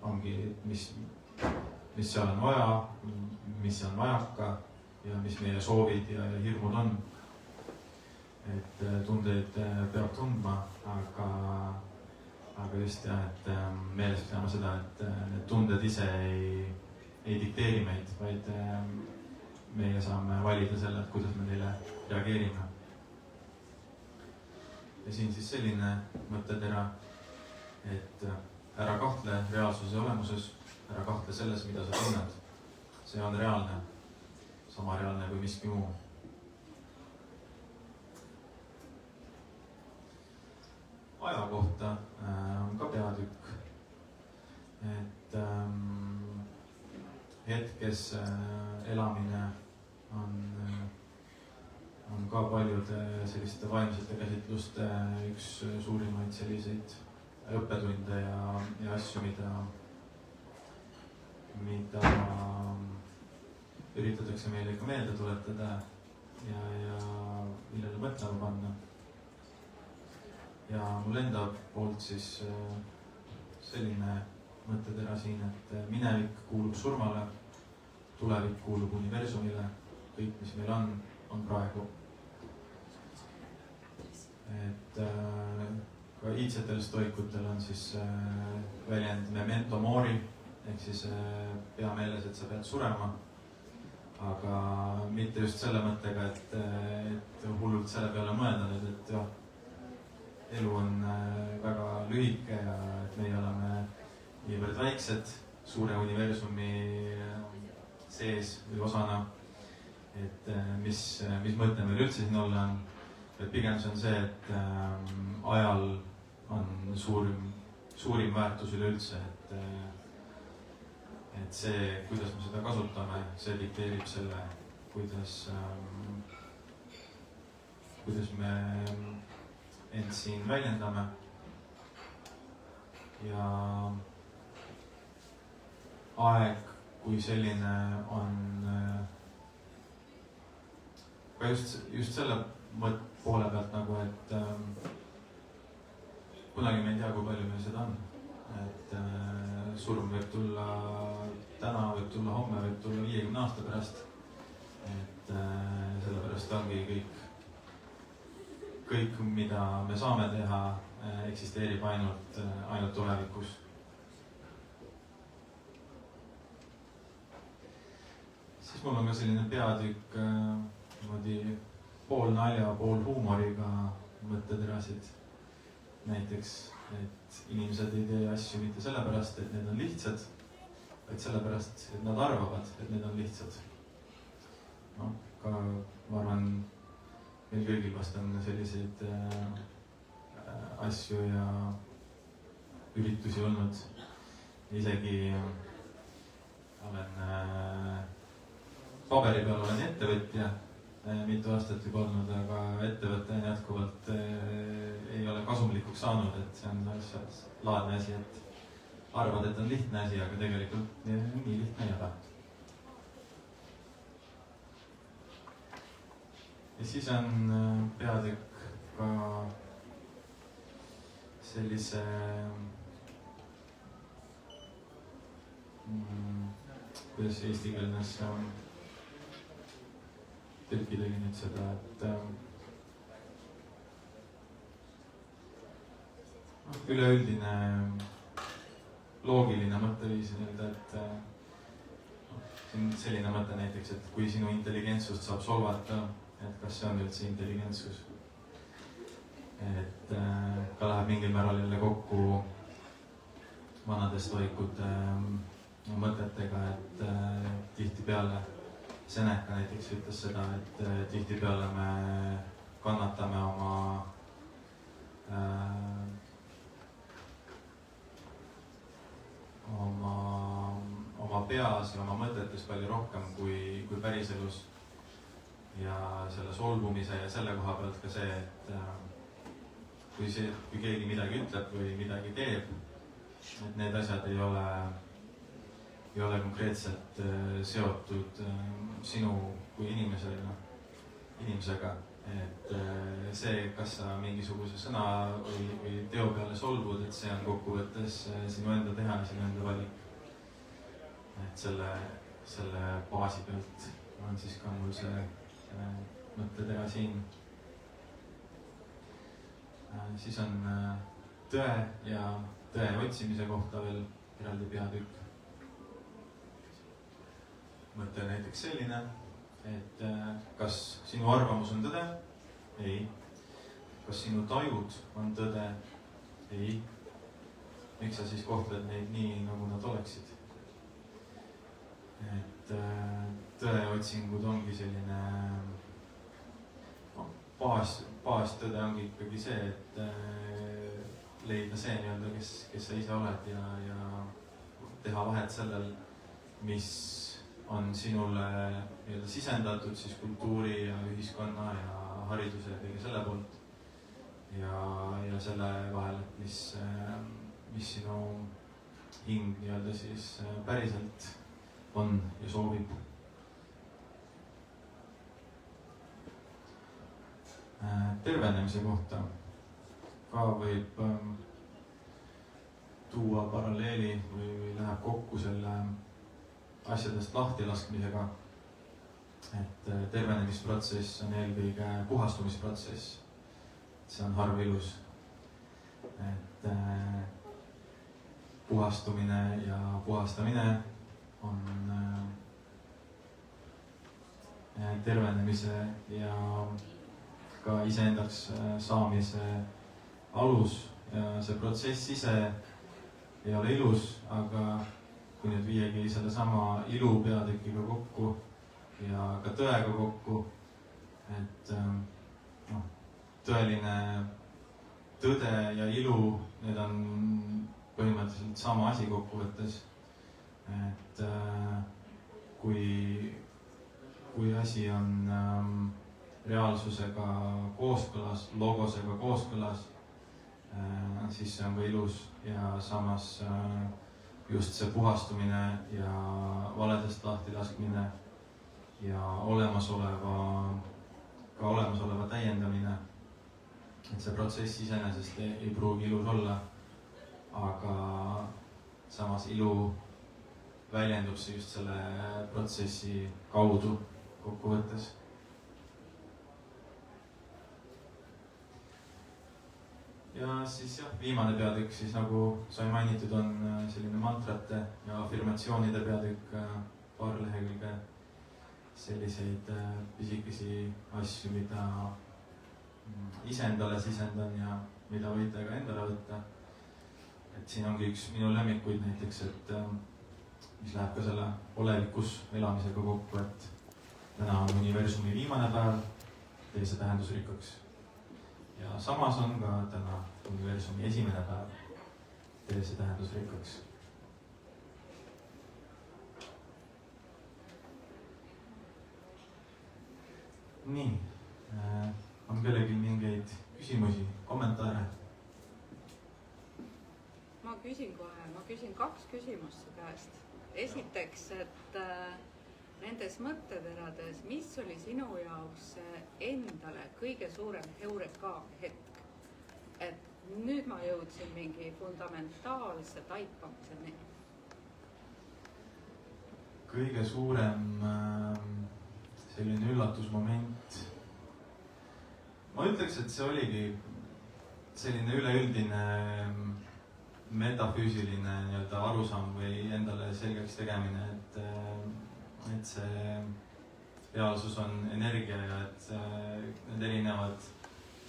Speaker 1: ongi, mis seal on vaja, mis on vajaka ja mis meie soovid ja hirmud on. Et tundeid peab tundma, aga just jah, et meeles peame seda, et need tunded ise ei dikteeri meid, vaid meie saame valida selle, et kuidas me neile reageerime. Ja siin siis selline mõttetera, et ära kahtle reaalsuse olemuses, ära kahtle selles, mida sa tunned. See on reaalne, sama reaalne kui miski muu. Aja kohta on ka peatükk, et hetkes elamine on ka paljude selliste vaimsete käsitluste üks suurimaid selliseid õppetunde ja asju, mida üritatakse meile ikka meelde tuletada ja millele mõtlema panna. Ja mul enda poolt siis selline mõttetera siin, et minevik kuulub surmale, tulevik kuulub universumile, kõik, mis meil on praegu. Et ka iidsetel stoikutel on siis väljend memento mori, ehk siis pea meeles, et sa pead surema, aga mitte just selle mõttega, et hullult selle peale mõelda nüüd, et jah, elu on väga lühike ja et meie oleme niivõrd väiksed suure universumi sees või osana, et mis mõte meil üldse siin olla on. Et pigem see on see, et ajal on suurim väärtus üleüldse, et see, kuidas me seda kasutame, see dikteerib selle, kuidas me end siin väljendame. Ja aeg kui selline on ka just selle poole pealt nagu, et kunagi me ei tea, kui palju meil seda on. Et surm võib tulla täna, võib tulla homme, võib tulla 50 aasta pärast. Et sellepärast ongi kõik, mida me saame teha, eksisteerib ainult tulevikus. Siis mul on ka selline peatükk niimoodi pool nalja, pool huumoriga mõtteterasid. Näiteks, et inimesed ei tee asju mitte sellepärast, et need on lihtsad, vaid sellepärast, et nad arvavad, et need on lihtsad. No, ka ma arvan, meil kõigil vast on selliseid asju ja üritusi olnud. Isegi olen paberi peal olen ettevõtja, mitu aastat juba olnud, aga ettevõte on jätkuvalt ei ole kasumlikuks saanud, et see on laadne asi, et arvad, et on lihtne asi, aga tegelikult nii lihtne ei ole. Ja siis on peatükk ka sellise kuidas eestikeelnes tõlkidagi nüüd seda, et üleüldine loogiline mõtteviis nii-öelda, et siin selline mõte näiteks, et kui sinu intelligentsust saab solvata, et kas see on üldse intelligentsus. Et ka läheb mingil määral jälle kokku vanade stoikute mõtetega, et tihtipeale Seneca näiteks ütles seda, et tihtipeale me kannatame oma peas ja oma mõtetes palju rohkem kui päriselus. Ja selle solvumise ja selle koha pealt ka see, et kui keegi midagi ütleb või midagi teeb, et need asjad ei ole konkreetselt seotud sinu kui inimesega. Et see, kas sa mingisuguse sõna või teo peale solvud, et see on kokkuvõttes sinu enda teha ja sinu enda valik. Et selle baasi pealt on siis ka mul see mõttetera siin. Siis on tõe ja tõe otsimise kohta veel eraldi peatükk. Mõte näiteks selline, et kas sinu arvamus on tõde? Ei. Kas sinu tajud on tõde? Ei. Miks sa siis kohtled neid nii, nagu nad oleksid? Et tõeotsingud ongi selline baastõde ongi ikkagi see, et leida see nii-öelda, kes sa ise oled ja teha vahet sellel, mis on sinule nii-öelda sisendatud siis kultuuri ja ühiskonna ja hariduse ja kõige selle poolt. ja selle vahel, et mis sinu hing nii-öelda siis päriselt on ja soovib. Tervenemise kohta ka võib tuua paralleeli või läheb kokku selle asjadest lahtilaskmisega. Et tervenemisprotsess on eelkõige puhastumisprotsess. See on harv ilus. Et puhastumine ja puhastamine on tervenemise ja ka iseendaks saamise alus ja see protsess ise ei ole ilus, aga kui nüüd viiegi selle sama ilu peatükiga kokku ja ka tõega kokku, et tõeline tõde ja ilu, need on põhimõtteliselt sama asi kokkuvõttes. Et kui asi on reaalsusega kooskõlas, logosega kooskõlas, siis see on ka ilus ja samas just see puhastumine ja valedest lahtilaskmine ja olemasoleva täiendamine. Et see protsess iseenesest ei pruugi ilus olla, aga samas ilu väljendub see just selle protsessi kaudu kokkuvõttes. Ja siis viimane peatükk siis nagu sai mainitud, on selline mantrate ja afirmatsioonide peatükk, paar lehekülge selliseid pisikesi asju, mida ise endale sisendan ja mida võite ka endale võtta. Et siin ongi üks minu lemmikuid näiteks, et mis läheb ka selle olevikus elamisega kokku, et täna on universumi viimane päev, tee see tähendusrikkaks. Ja samas on ka täna universumi esimene päev, tee see tähendusrikkaks. Nii, on kellelgi mingeid küsimusi, kommentaare?
Speaker 2: Ma küsin 2 küsimust su käest. Esiteks, et nendes mõtteterades, mis oli sinu jaoks endale kõige suurem heureka hetk? Et nüüd ma jõudsin mingi fundamentaalse taipamiseni.
Speaker 1: Kõige suurem selline üllatusmoment. Ma ütleks, et see oligi selline üleüldine metafüüsiline nii-öelda arusaam või endale selgeks tegemine, et see reaalsus on energia ja et need erinevad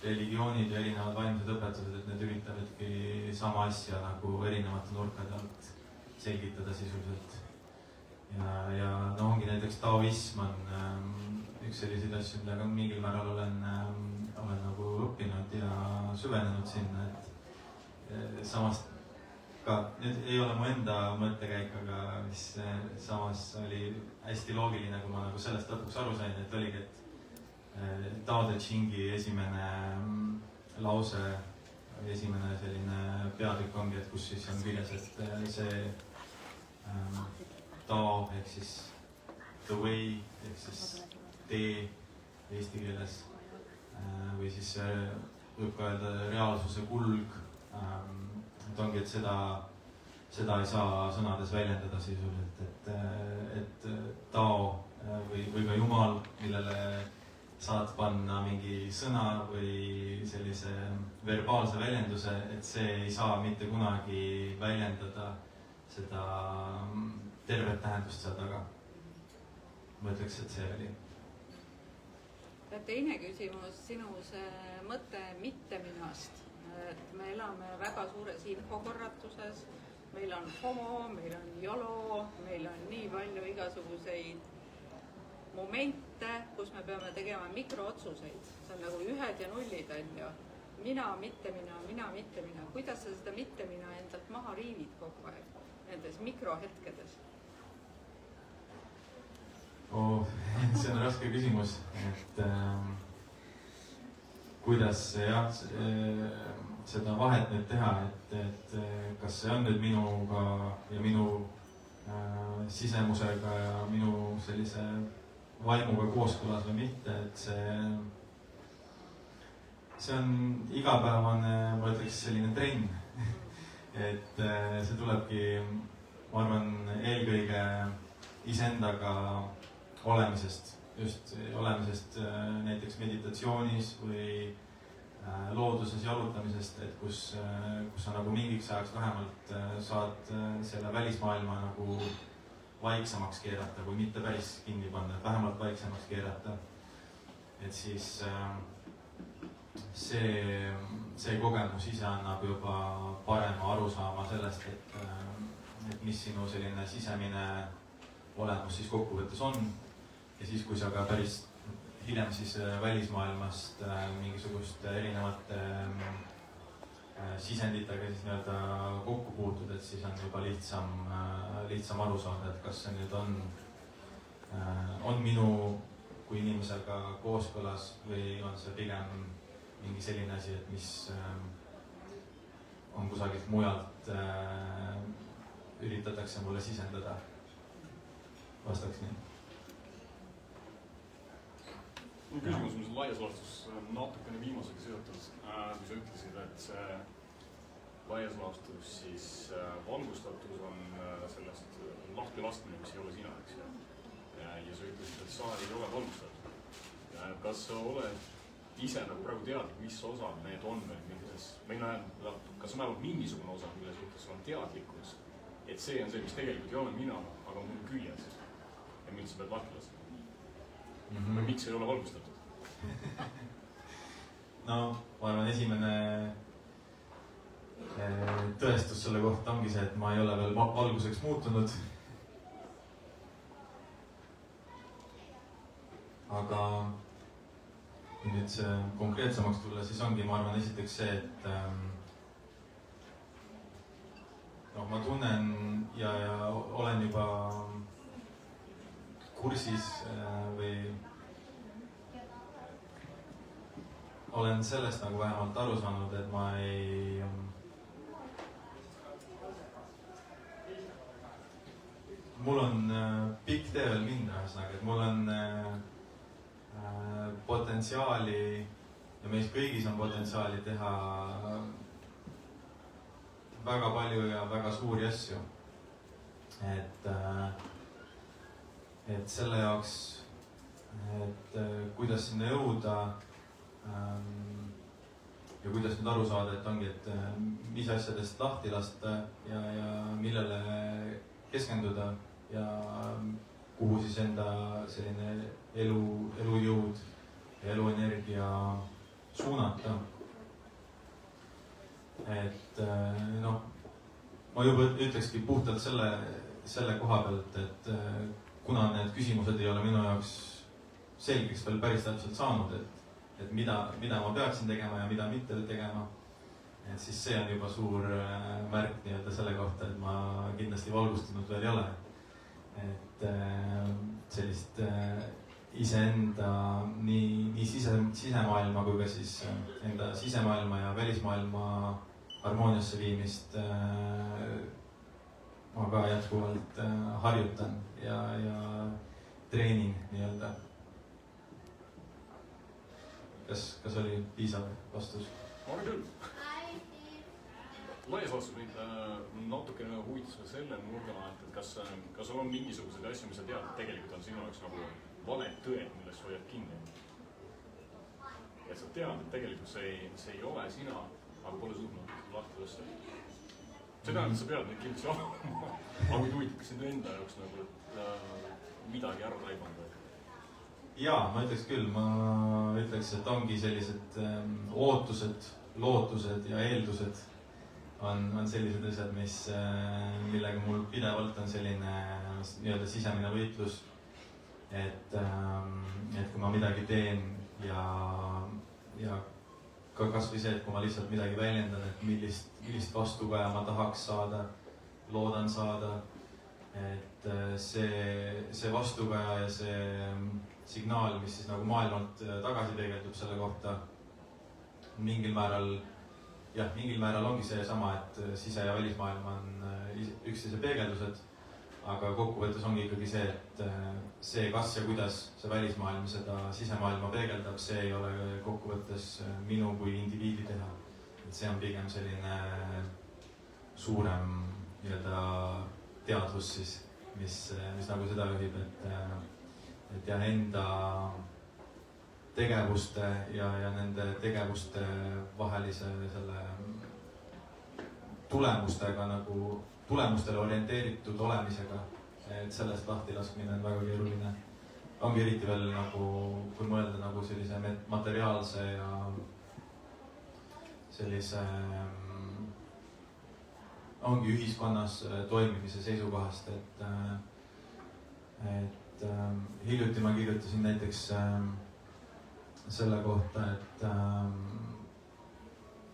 Speaker 1: religioonid ja erinevad vaimsed õpetused, et need üritavadki sama asja nagu erinevate nurkade alt selgitada sisuliselt. Ja no ongi näiteks taoism on üks selliseid asju, mida ka mingil määral olen nagu õppinud ja süvenenud sinna, et samas ka, nüüd ei ole mu enda mõttekäik, aga mis samas oli hästi loogiline, kui ma nagu sellest lõpuks aru sain, et oligi, et Tao Te Chingi esimene lause, esimene selline peatükk ongi, et kus siis on kirjas, et see Tao ehk siis the way ehk siis tee eesti keeles või siis võib ka öelda reaalsuse kulg. Et ongi, et seda ei saa sõnades väljendada sisuliselt, et Tao või ka Jumal, millele saad panna mingi sõna või sellise verbaalse väljenduse, et see ei saa mitte kunagi väljendada seda tervet tähendust seal taga. Ma ütleks, et see oli.
Speaker 2: Ja teine küsimus, sinu see mõte mitte-minast. Et me elame väga suures infokorratuses, meil on FOMO, meil on YOLO, meil on nii palju igasuguseid momente, kus me peame tegema mikrootsuseid. See on nagu 1 ja 0, on ju. Mina, mitte mina. Kuidas sa seda mitte mina endalt maha riivid kogu aeg nendes mikrohetkedes?
Speaker 1: See on raske küsimus, et kuidas jah, seda vahet nüüd teha, et kas see on nüüd minuga ja minu sisemusega ja minu sellise vaimuga kooskõlas või mitte, et see on igapäevane, ma ütleks, selline trenn. et see tulebki, ma arvan, eelkõige iseendaga olemisest, just olemisest näiteks meditatsioonis või looduses jalutamisest, et kus sa nagu mingiks ajaks vähemalt saad selle välismaailma nagu vaiksemaks keerata, kui mitte päris kinni panna, et vähemalt vaiksemaks keerata. Et siis see kogemus ise annab juba parema arusaama sellest, et mis sinu selline sisemine olemus siis kokkuvõttes on. Ja siis, kui sa ka päris hiljem siis välismaailmast mingisugust erinevate sisenditega siis nii-öelda kokku puutud, et siis on juba lihtsam aru saada, et kas see nüüd on minu kui inimesega kooskõlas või on see pigem mingi selline asi, et mis on kusagilt mujalt üritatakse mulle sisendada. Vastaks nii.
Speaker 3: Küsimus on laias laastus natukene viimasega seotud, kui sa ütlesid, et see laias laastus siis valgustatus on sellest lahti laskmine, mis ei ole sina, eks ju. Ja sa ütlesid, et sa ei ole valgustatud. Kas sa oled ise nagu praegu teadlik, mis osad need on või kas on vähemalt mingisugune osa, mille suhtes on teadlikkus, et see on see, mis tegelikult ei ole mina, aga on mul küljes ja mind sa pead lahti laskma? Või miks ei ole valgustatud?
Speaker 1: No, ma arvan, esimene tõestus selle kohta ongi see, et ma ei ole veel valguseks muutunud. Aga kui nüüd see konkreetsemaks tulla, siis ongi, ma arvan, esiteks see, et ma tunnen ja olen juba kursis või olen sellest nagu vähemalt aru saanud, et ma mul on pikk tee veel minna, ühesõnaga, et mul on potentsiaali ja meis kõigis on potentsiaali teha väga palju ja väga suuri asju. Et selle jaoks, et kuidas sinna jõuda ja kuidas nüüd aru saada, et ongi, et mis asjadest lahti lasta ja millele keskenduda ja kuhu siis enda selline elujõud ja eluenergia suunata. Et ma juba ütlekski puhtalt selle koha pealt, et kuna need küsimused ei ole minu jaoks selgeks veel päris täpselt saanud, et mida ma peaksin tegema ja mida mitte tegema, et siis see on juba suur märk nii-öelda selle kohta, et ma kindlasti valgustunud veel ei ole. Et sellist iseenda nii sisemaailma kui ka siis enda sisemaailma ja välismaailma harmooniasse viimist ma ka jätkuvalt harjutan ja treenin nii-öelda. Kas oli piisav vastus?
Speaker 3: On küll. Laias laastus mind natukene huvitas selle nurga alt, et kas on mingisuguseid asju, mis sa tead, et tegelikult on sinu jaoks nagu valed tõed, millest sa hoiad kinni. Et sa tead, et tegelikult see ei ole sina, aga pole suutnud lahti lasta. See tähendab, et sa pead neid kindlasti olema, aga kui huvitad sind enda jaoks nagu midagi ära taibanud?
Speaker 1: Jaa, ma ütleks küll, et ongi sellised ootused, lootused ja eeldused on sellised asjad, millega mul pidevalt on selline nii-öelda sisemine võitlus, et kui ma midagi teen ja ka kasvõi see, et kui ma lihtsalt midagi väljendan, et millist vastukaja ma tahaks saada, loodan saada, et see vastukaja ja see signaal, mis siis nagu maailmalt tagasi peegeldub selle kohta, mingil määral ongi see sama, et sise- ja välismaailm on üksteise peegeldused, aga kokkuvõttes ongi ikkagi see, et see, kas ja kuidas see välismaailm seda sisemaailma peegeldab, see ei ole kokkuvõttes minu kui indiviidi teha. Et see on pigem selline suurem teadvus siis, mis nagu seda juhib, et jah, enda tegevuste ja nende tegevuste vahelise selle tulemustele orienteeritud olemisega, et sellest lahti laskmine on väga keeruline. Ongi eriti veel nagu, kui mõelda nagu sellise materiaalse ja sellise ongi ühiskonnas toimimise seisukohast, et hiljuti ma kirjutasin näiteks selle kohta, et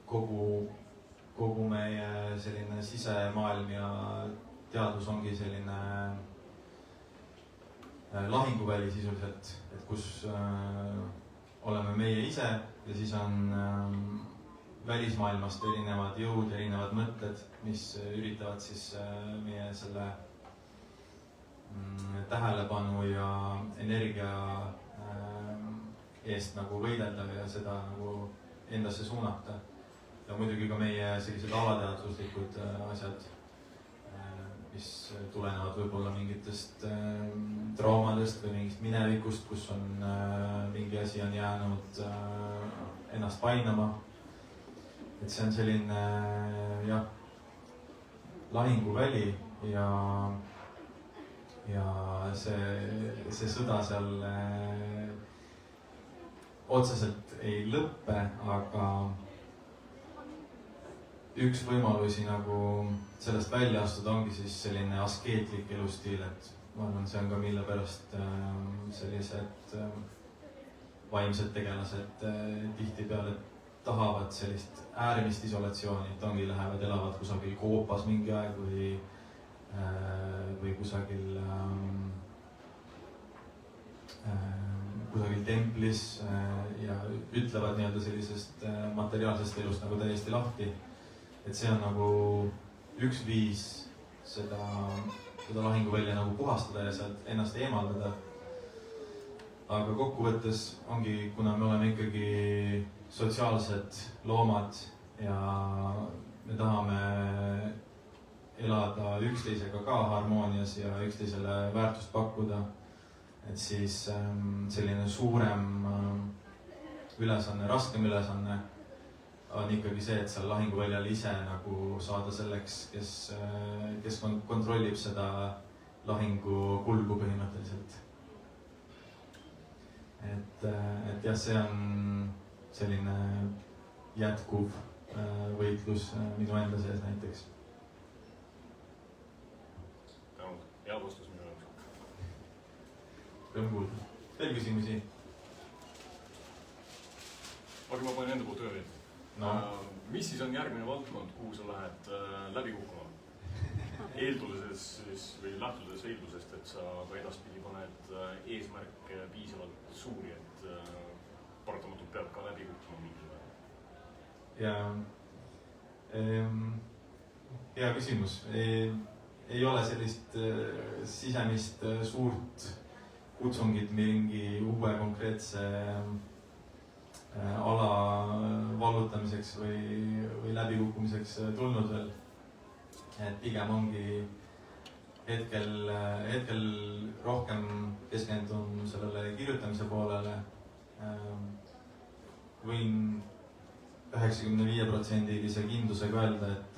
Speaker 1: kogu meie selline sisemaailm ja teadus ongi selline lahinguväli sisuliselt, et kus oleme meie ise ja siis on välismaailmast erinevad jõud, erinevad mõtted, mis üritavad siis meie selle tähelepanu ja energia eest nagu võidelda ja seda nagu endasse suunata. Ja muidugi ka meie sellised alateadvuslikud asjad, mis tulenevad võib-olla mingitest traumadest või mingist minevikust, kus on mingi asi on jäänud ennast painama. Et see on selline lahinguväli ja see sõda seal otseselt ei lõppe, aga üks võimalusi nagu sellest välja astuda ongi siis selline askeetlik elustiil, et ma arvan, see on ka mille pärast sellised vaimsed tegelased tihtipeale tahavad sellist äärmist isolatsiooni, et ongi lähevad, elavad kusagil koopas mingi aeg või kusagil templis ja ütlevad nii-öelda sellisest materiaalsest elust nagu täiesti lahti. Et see on nagu üks viis seda lahinguvälja nagu puhastada ja sealt ennast eemaldada. Aga kokkuvõttes ongi, kuna me oleme ikkagi sotsiaalsed loomad ja me tahame elada üksteisega ka harmoonias ja üksteisele väärtust pakkuda, et siis selline suurem ülesanne, raskem ülesanne on ikkagi see, et seal lahinguväljal ise nagu saada selleks, kes kontrollib seda lahingu kulgu põhimõtteliselt. Et jah, see on selline jätkuv võitlus minu enda sees näiteks.
Speaker 3: Hea vastus minu jaoks.
Speaker 1: Rõõm kuulda. Veel küsimusi?
Speaker 3: Aga ma panen enda poolt ühe veel.
Speaker 1: No.
Speaker 3: Mis siis on järgmine valdkond, kuhu sa lähed läbi kukkuma? Eelduses või lähtudes eeldusest, et sa ka edaspidi paned eesmärke piisavalt suuri, et paratamatult peab ka läbi kukkuma mingil ajal.
Speaker 1: Hea küsimus. Ei ole sellist sisemist suurt kutsungit mingi uue konkreetse ala vallutamiseks või läbikukkumiseks tulnud veel. Et pigem ongi hetkel rohkem keskendun sellele kirjutamise poolele. Võin 95% kindlusega öelda, et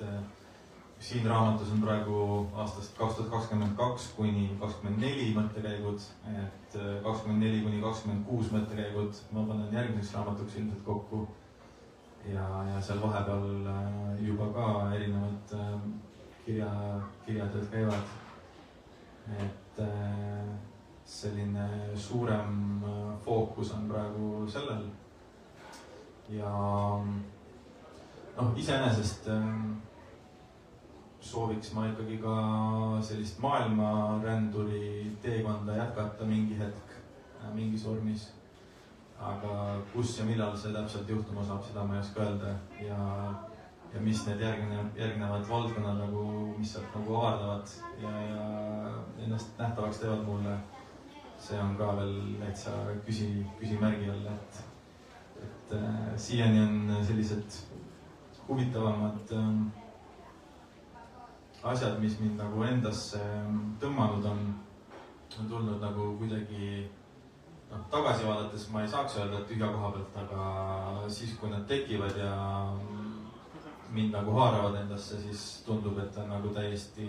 Speaker 1: siin raamatus on praegu aastast 2022 kuni 2024 mõttekäigud, et 24 kuni 26 mõttekäigud ma panen järgmiseks raamatuks ilmselt kokku. Ja seal vahepeal juba ka erinevad kirjatööd käivad. Et selline suurem fookus on praegu sellel. Ja iseenesest sooviks ma ikkagi ka sellist maailmaränduri teekonda jätkata mingi hetk, mingis vormis. aga kus ja millal see täpselt juhtuma saab, seda ma ei oska öelda ja mis need järgnevad valdkonnad nagu, mis sealt nagu avardavad ja ennast nähtavaks teevad mulle, see on ka veel täitsa küsimärgi all, et siiani on sellised huvitavamad asjad, mis mind nagu endasse tõmmanud on tulnud nagu kuidagi tagasi vaadates ma ei saaks öelda, et tühja koha pealt, aga siis, kui nad tekivad ja mind nagu haaravad endasse, siis tundub, et on nagu täiesti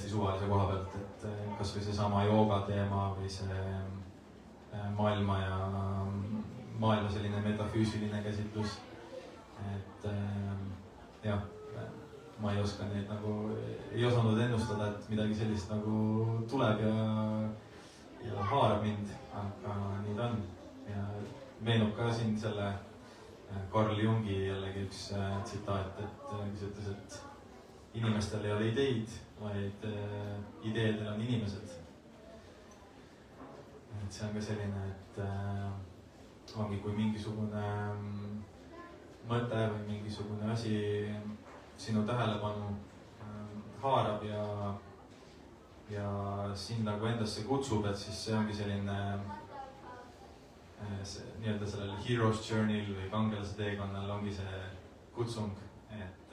Speaker 1: suvalise koha pealt, et kas või seesama jooga teema või see maailma selline metafüüsiline käsitlus, et jah, ma ei oska neid nagu, ei osanud ennustada, et midagi sellist nagu tuleb ja haarab mind, aga nii ta on. Ja meenub ka siin selle Carl Jungi jällegi üks tsitaat, et kes ütles, et inimestel ei ole ideid, vaid ideedel on inimesed. Et see on ka selline, et ongi, kui mingisugune mõte või mingisugune asi sinu tähelepanu haarab ja sind nagu endasse kutsub, et siis see ongi selline nii-öelda sellel hero's journey'l või kangelase teekonnal ongi see kutsung, et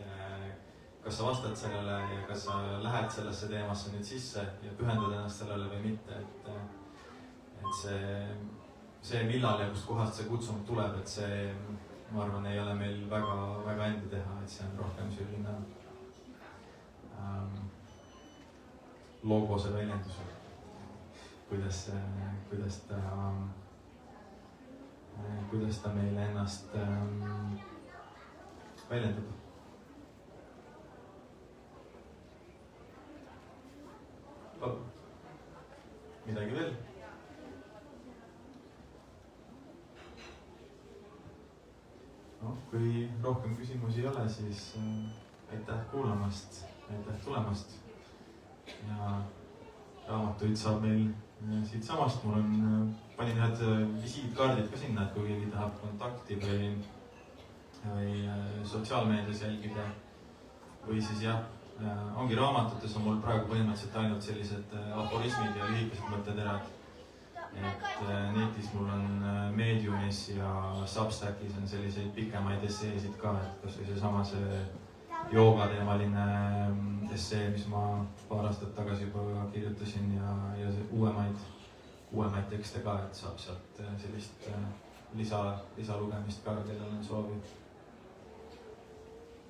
Speaker 1: kas sa vastad sellele ja kas sa lähed sellesse teemasse nüüd sisse ja pühendad ennast sellele või mitte, et see millal ja kust kohast see kutsung tuleb, et see ma arvan, ei ole meil väga enda teha, et see on rohkem selline logose väljendus, kuidas ta meile ennast väljendab. Midagi veel? No, kui rohkem küsimusi ei ole, siis aitäh kuulamast, aitäh tulemast ja raamatuid saab meil siit samast. Mul on, panin ühed visiitkaardid ka sinna, et kui keegi tahab kontakti või sotsiaalmeedias jälgida või siis jah, ongi raamatutes on mul praegu põhimõtteliselt ainult sellised aforismid ja lühikesed mõtteterad. Et netis mul on Mediumis ja Substackis on selliseid pikemaid esseesid ka, et kas või seesama see joogateemaline essee, mis ma paar aastat tagasi juba kirjutasin ja uuemaid tekste ka, et saab sealt sellist lisalugemist ka, kellel on soovi.